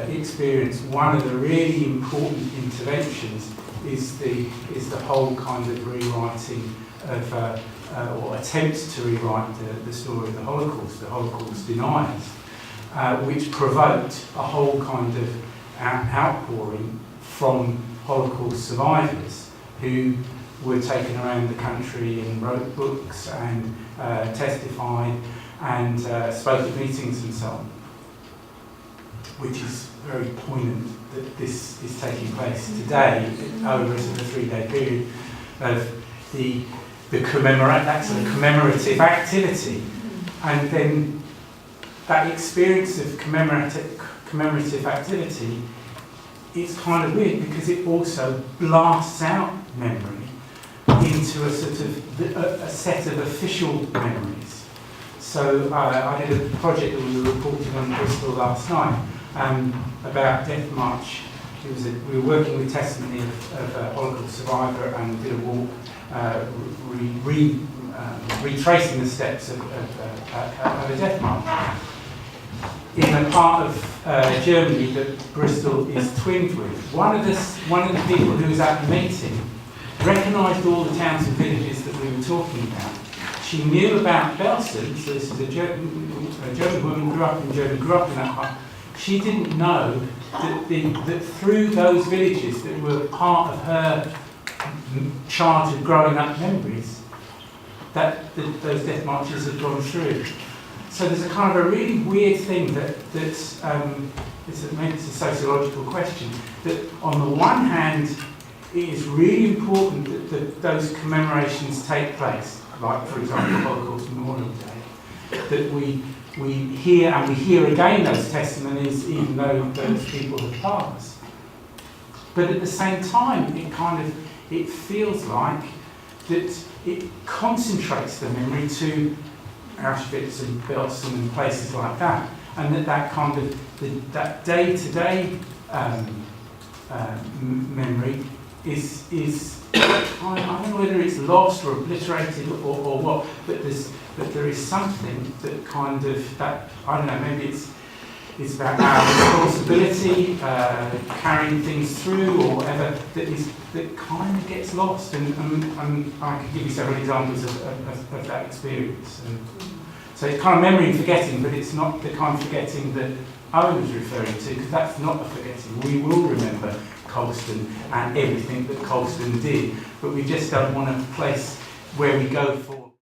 experience. One of the really important interventions is the whole kind of rewriting of or attempts to rewrite the story of the Holocaust deniers, which provoked a whole kind of outpouring from Holocaust survivors who were taken around the country and wrote books and testified and spoke at meetings and so on, which is very poignant that this is taking place today over a sort of 3-day period of the commemorative activity, and then that experience of commemorative activity is kind of weird because it also blasts out memory into a sort of a set of official memories. So I did a project that we were reporting on Bristol last night about Death March. We were working with testimony of a Holocaust survivor and did a walk retracing the steps of a death march in a part of Germany that Bristol is twinned with. One of the people who was at the meeting recognised all the towns and villages that we were talking about. She knew about Belsen, so this is a German woman, grew up in Germany, grew up in that part. She didn't know that through those villages that were part of her charge of growing up memories, that those death marches had gone through. So there's a kind of a really weird thing that's maybe it's a sociological question, that on the one hand it is really important that those commemorations take place, like for example Holocaust Memorial Day, that we hear again those testimonies even though those people have passed. But at the same time it feels like that it concentrates the memory to Auschwitz and Belsen and places like that, and that kind of that day-to-day memory is I don't know whether it's lost or obliterated or what, but there is something that kind of that, I don't know, maybe it's about our responsibility, carrying things through or whatever, that kind of gets lost, and I could give you several examples of that experience. So it's kind of memory and forgetting, but it's not the kind of forgetting that Owen was referring to, because that's not a forgetting. We will remember Colston and everything that Colston did, but we just don't want a place where we go for